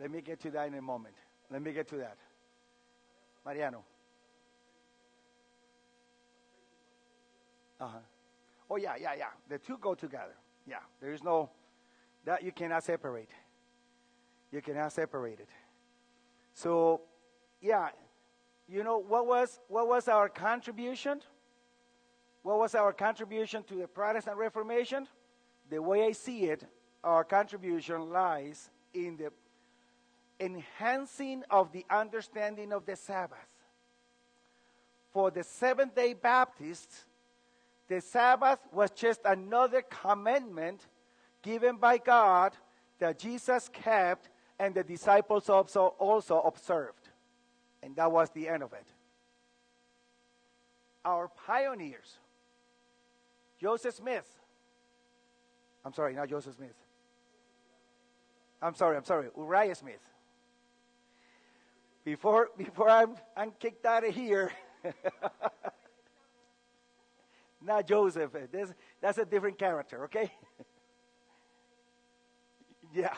Let me get to that in a moment. Let me get to that. Mariano. Oh, yeah. The two go together. Yeah, there is no, that you cannot separate. You cannot separate it. So, yeah, what was our contribution? What was our contribution to the Protestant Reformation? The way I see it, our contribution lies in the enhancing of the understanding of the Sabbath. For the Seventh-day Baptists, the Sabbath was just another commandment given by God that Jesus kept and the disciples also observed. And that was the end of it. Our pioneers, Joseph Smith. I'm sorry, not Joseph Smith. I'm sorry, Uriah Smith. Before I'm kicked out of here, not Joseph. That's a different character, okay? Yeah.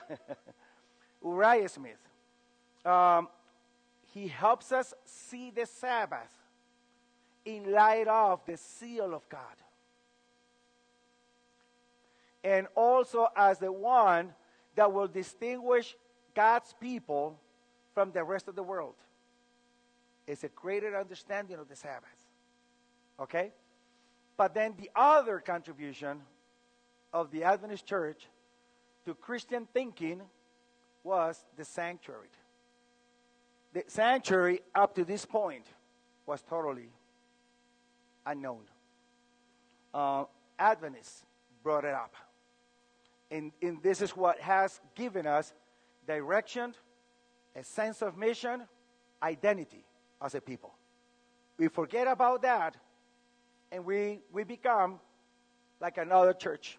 Uriah Smith. He helps us see the Sabbath in light of the seal of God. And also as the one that will distinguish God's people from the rest of the world. It's a greater understanding of the Sabbath. Okay? But then the other contribution of the Adventist Church to Christian thinking was the sanctuary. The sanctuary up to this point was totally unknown. Adventists brought it up. And this is what has given us direction, a sense of mission, identity as a people. We forget about that, and we become like another church.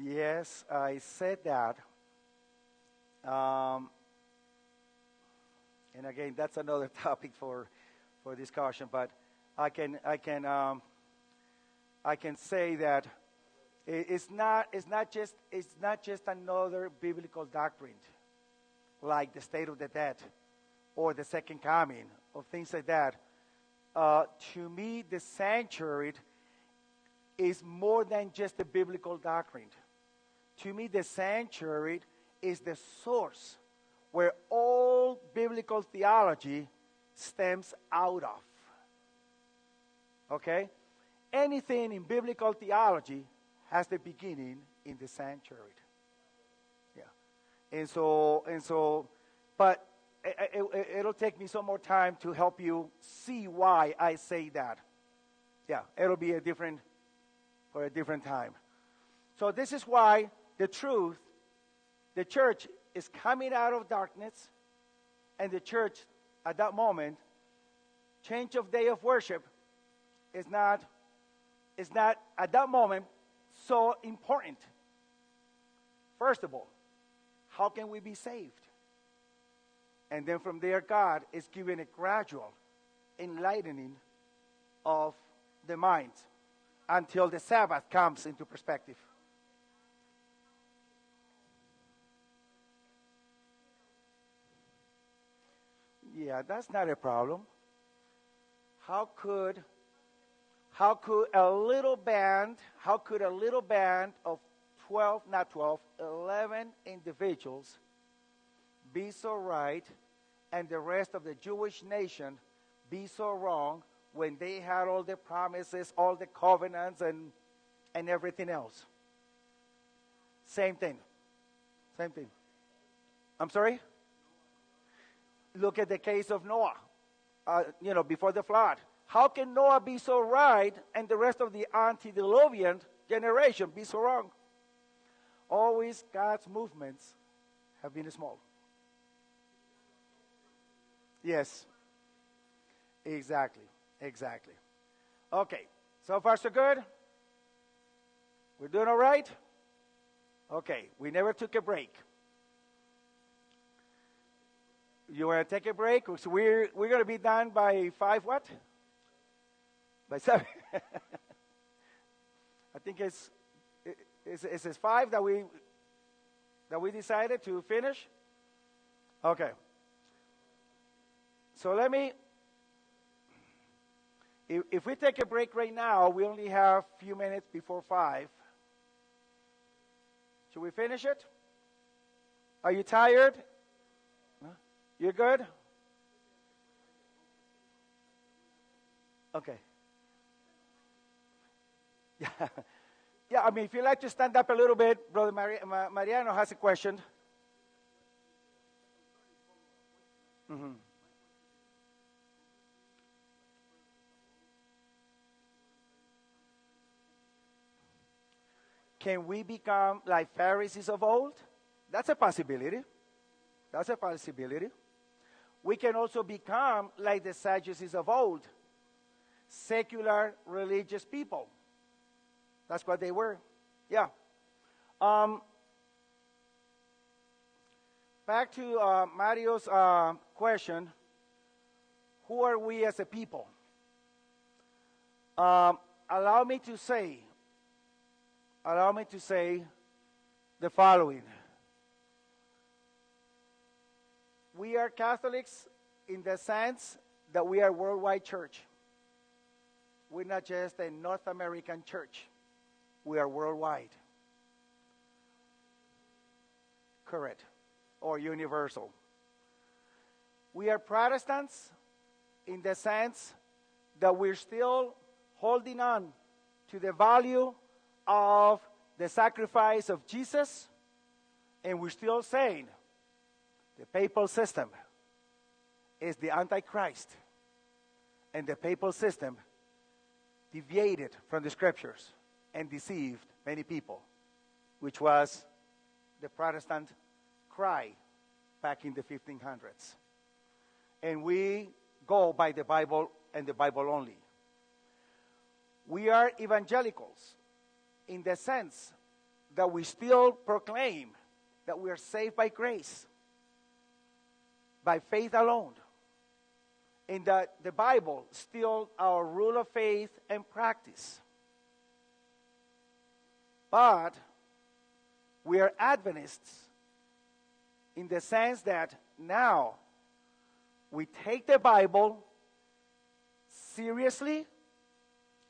Yes, I said that. And again, that's another topic for discussion. But I can say that it's not just another biblical doctrine like the state of the dead or the second coming or things like that. To me, the sanctuary is more than just a biblical doctrine. To me, the sanctuary is the source where all biblical theology stems out of. Okay? Anything in biblical theology has the beginning in the sanctuary. Yeah. And so, but it'll take me some more time to help you see why I say that. Yeah, it'll be for a different time. So this is why the church is coming out of darkness, and the church at that moment, change of day of worship is not at that moment so important. First of all, how can we be saved? And then from there, God is giving a gradual enlightening of the minds. until the Sabbath comes into perspective. Yeah, that's not a problem. How could a little band of 11 individuals be so right and the rest of the Jewish nation be so wrong when they had all the promises, all the covenants, and everything else? Same thing. Same thing. I'm sorry? Look at the case of Noah, before the flood. How can Noah be so right and the rest of the antediluvian generation be so wrong? Always God's movements have been small. Yes. Exactly. Okay. So far, so good? We're doing all right? Okay. We never took a break. You want to take a break? So we're going to be done by 5 what? By 7. I think it's 5 that we decided to finish. Okay. So if we take a break right now, we only have a few minutes before 5. Should we finish it? Are you tired? You're good? Okay. Yeah, I mean, if you'd like to stand up a little bit, Brother Mariano has a question. Mm-hmm. Can we become like Pharisees of old? That's a possibility. We can also become like the Sadducees of old, secular religious people. That's what they were. Yeah. Back to Mario's question, who are we as a people? Allow me to say the following. We are Catholics in the sense that we are a worldwide church. We're not just a North American church. We are worldwide. Correct. Or universal. We are Protestants in the sense that we're still holding on to the value of the sacrifice of Jesus, and we're still saying the papal system is the Antichrist, and the papal system deviated from the scriptures and deceived many people, which was the Protestant cry back in the 1500s. And we go by the Bible and the Bible only. We are evangelicals in the sense that we still proclaim that we are saved by grace, by faith alone, and that the Bible is still our rule of faith and practice. But we are Adventists in the sense that now we take the Bible seriously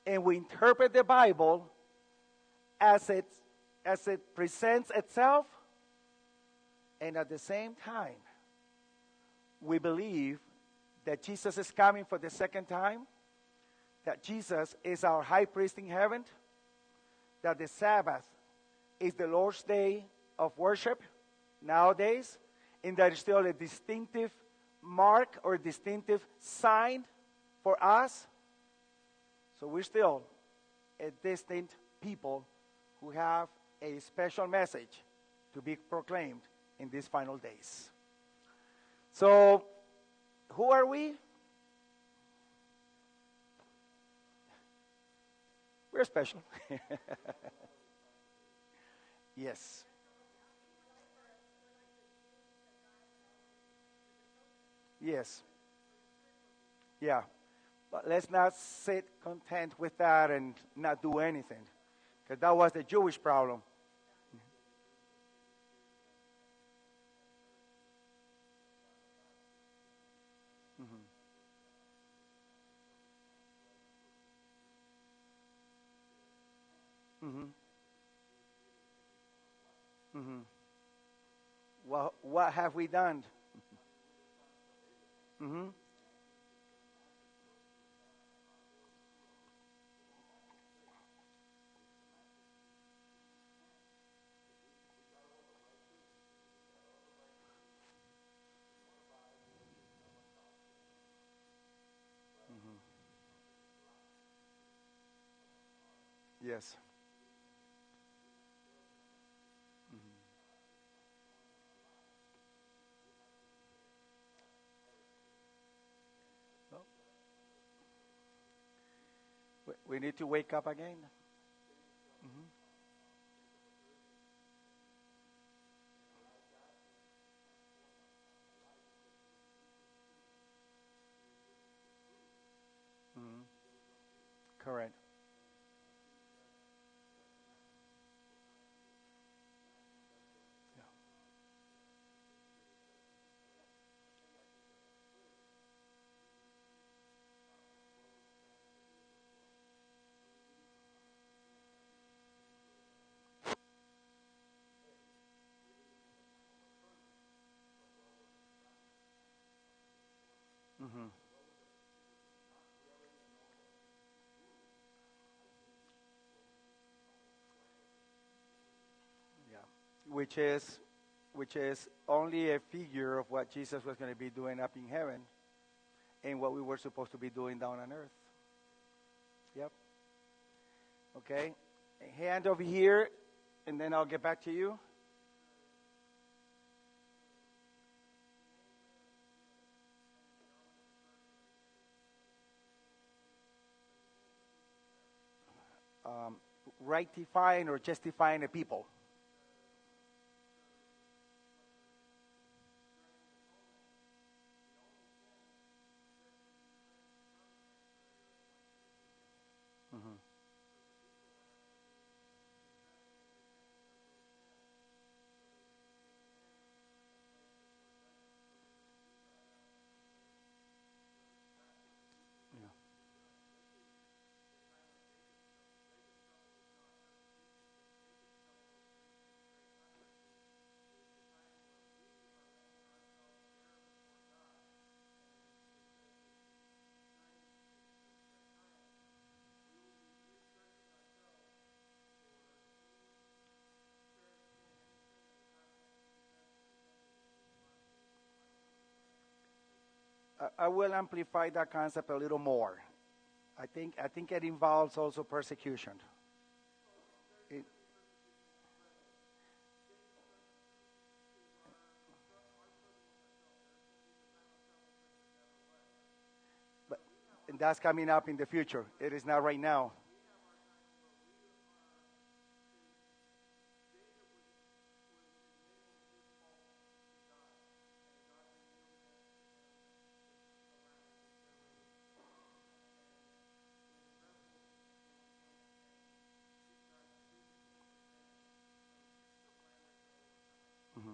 and we interpret the Bible as it presents itself, and at the same time we believe that Jesus is coming for the second time, that Jesus is our high priest in heaven, that the Sabbath is the Lord's day of worship nowadays, and that is still a distinctive mark or distinctive sign for us. So we're still a distinct people who have a special message to be proclaimed in these final days. So, who are we? We're special. Yes. Yes. Yeah. But let's not sit content with that and not do anything, because that was the Jewish problem. Mm-hmm. Mm-hmm. What have we done? Mm-hmm. Yes. Well, we need to wake up again. Mm-hmm. Mm-hmm. Correct. Yeah. Mm-hmm. Yeah. Which is only a figure of what Jesus was going to be doing up in heaven and what we were supposed to be doing down on earth. Yep. Okay. A hand over here, and then I'll get back to you. Um, Rectifying or justifying the people. Mm-hmm. Yeah. I will amplify that concept a little more. I think it involves also persecution. It, but and that's coming up in the future. It is not right now. Mm-hmm.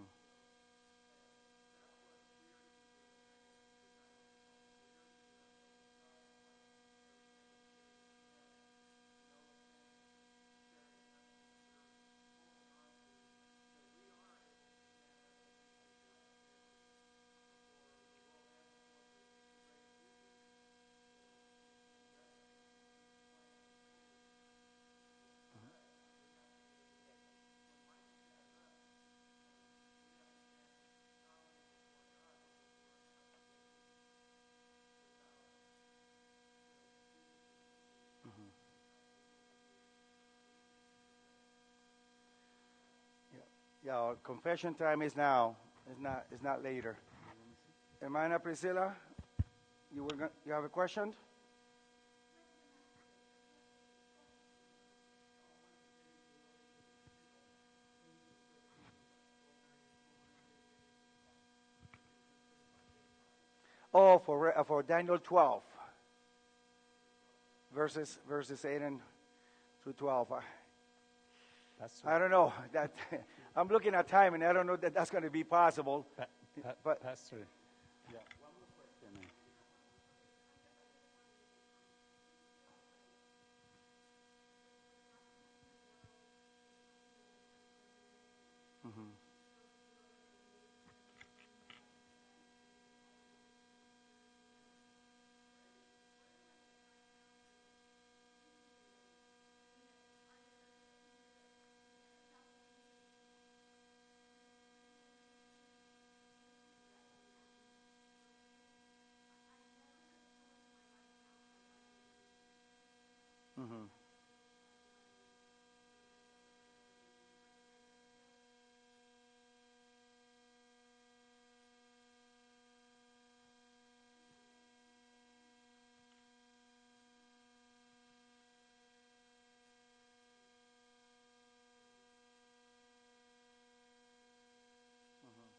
Mm-hmm. Yeah. Yeah. Our confession time is now. It's not later. Hermana Priscilla, you have a question? Oh, for Daniel 12. verses 8 and through 12. Pastor, I don't know. That I'm looking at time, and I don't know that that's going to be possible. But Pastor, yeah, one more question. Mhm. Mhm. Mhm.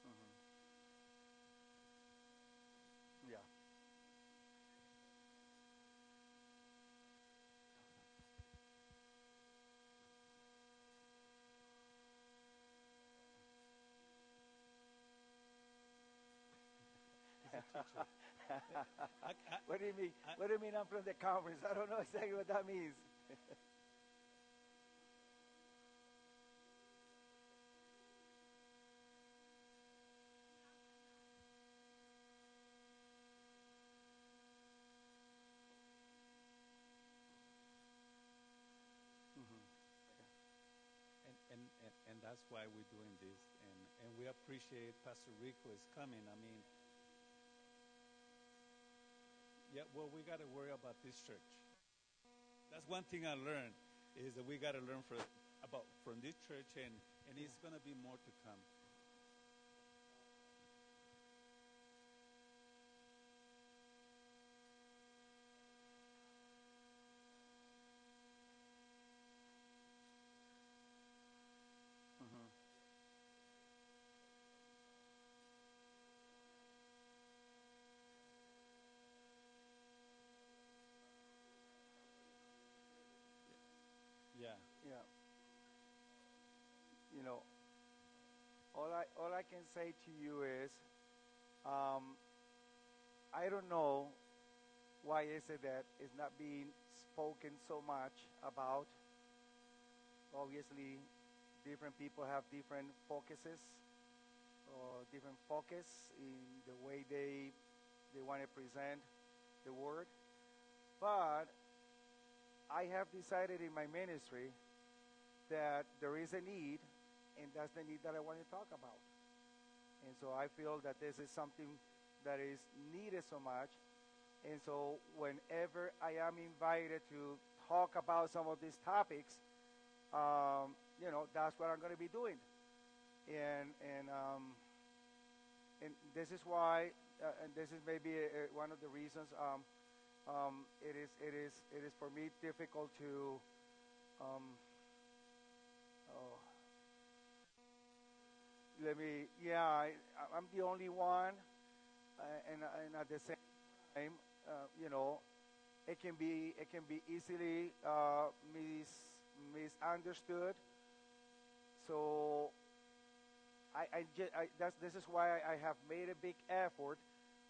Mhm. Yeah. He's a teacher. What do you mean? I- What do you mean? I'm from the conference. I don't know exactly what that means. Mhm. and that's why we're doing this, and we appreciate Pastor Rico is coming. I mean, yeah, well, we got to worry about this church. That's one thing I learned is that we got to learn from this church, and it's going to be more to come. Mhm. Yeah. Yeah. You know, all I can say to you is, um, I don't know why is it that it's not being spoken so much about. Obviously, different people have different focuses or different focus in the way they want to present the word. But I have decided in my ministry that there is a need, and that's the need that I want to talk about. And so I feel that this is something that is needed so much. And so whenever I am invited to talk about some of these topics, that's what I'm going to be doing. And this is why, and this is maybe one of the reasons. It is for me difficult to. Um, oh, I'm the only one, and at the same time, you know, it can be easily misunderstood. So this is why I have made a big effort.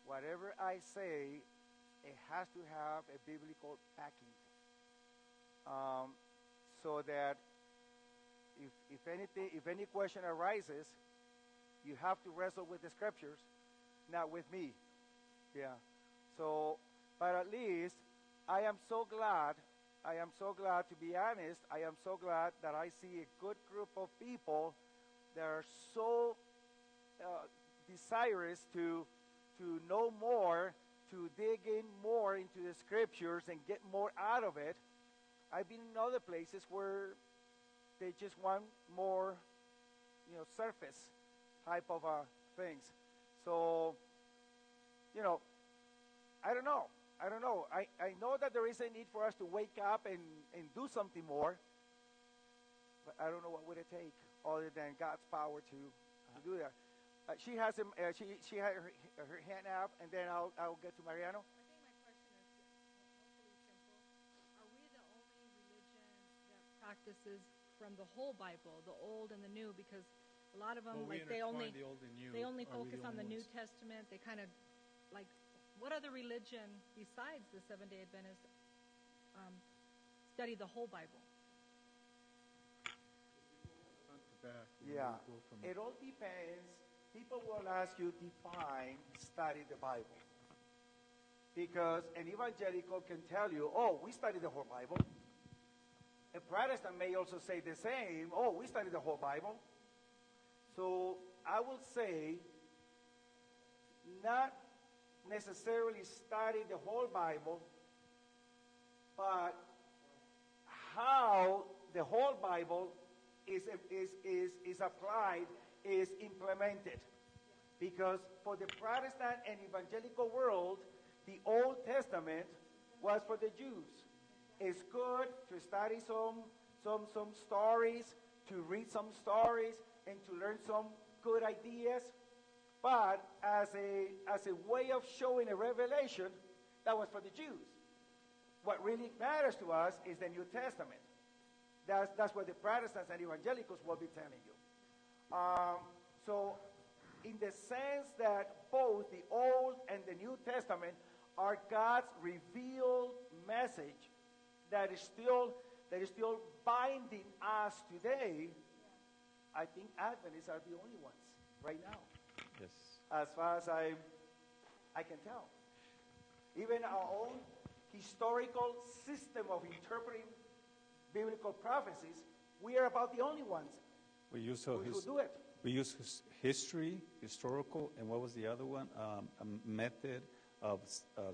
Whatever I say, it has to have a biblical backing, um, so that if any question arises, you have to wrestle with the scriptures, not with me. Yeah. So, but at least I am so glad. I am so glad, to be honest. I am so glad that I see a good group of people that are so desirous to know more, to dig in more into the scriptures and get more out of it. I've been in other places where they just want more, surface type of things. So, you know, I don't know. I don't know. I know that there is a need for us to wake up and do something more, but I don't know what would it take other than God's power to do that. She has she had her hand up, and then I'll get to Mariano. I think my question is, practices from the whole Bible, the Old and the New, because a lot of them, Well, we like they only intertwine the Old and New. they only Are we focus the on the only New ones? Testament. They kind of like, what other religion besides the Seventh-day Adventists study the whole Bible? Front to back, and Yeah, we go from- it all depends. People will ask you, define, study the Bible. Because an evangelical can tell you, oh, we study the whole Bible. A Protestant may also say the same, oh, we study the whole Bible. So I will say, not necessarily study the whole Bible, but how the whole Bible is applied, is implemented. Because for the Protestant and evangelical world, the Old Testament was for the Jews. It's good to study some stories, to read some stories, and to learn some good ideas. But as a way of showing a revelation, that was for the Jews. What really matters to us is the New Testament. That's what the Protestants and evangelicals will be telling you. So in the sense that both the Old and the New Testament are God's revealed message that is still binding us today, I think Adventists are the only ones right now, Yes. as far as I can tell. Even our own historical system of interpreting biblical prophecies, we are about the only ones We use who do it. we use history, historical, and what was the other one? A method of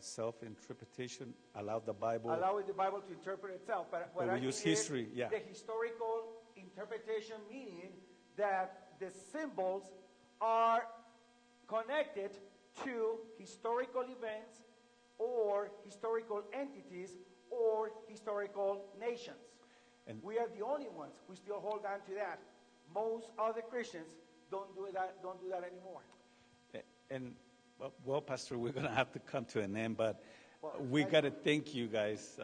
self-interpretation. Allow the Bible. Allowing the Bible to interpret itself. But what we I use mean history, is yeah. the historical interpretation, meaning that the symbols are connected to historical events or historical entities or historical nations. And- we are the only ones who still hold on to that. Most other Christians don't do that anymore. And well, Pastor, we're going to have to come to an end, but Well, we got to thank you guys.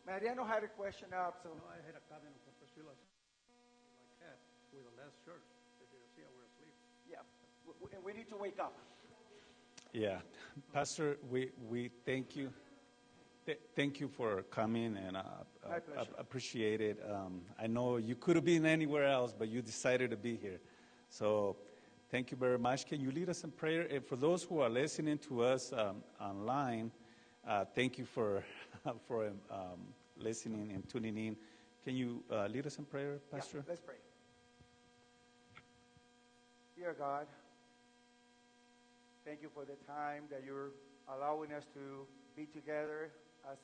Mariano had a question up, so No, I had a comment on Priscilla's like that with the last church. They didn't see I were asleep. yeah, we need to wake up. Yeah, Pastor, we thank you. Thank you for coming, and My pleasure. appreciate it. I know you could have been anywhere else, but you decided to be here. So thank you very much. Can you lead us in prayer? And for those who are listening to us online, thank you for listening and tuning in. Can you lead us in prayer, Pastor? Yeah, let's pray. Dear God, thank you for the time that you're allowing us to be together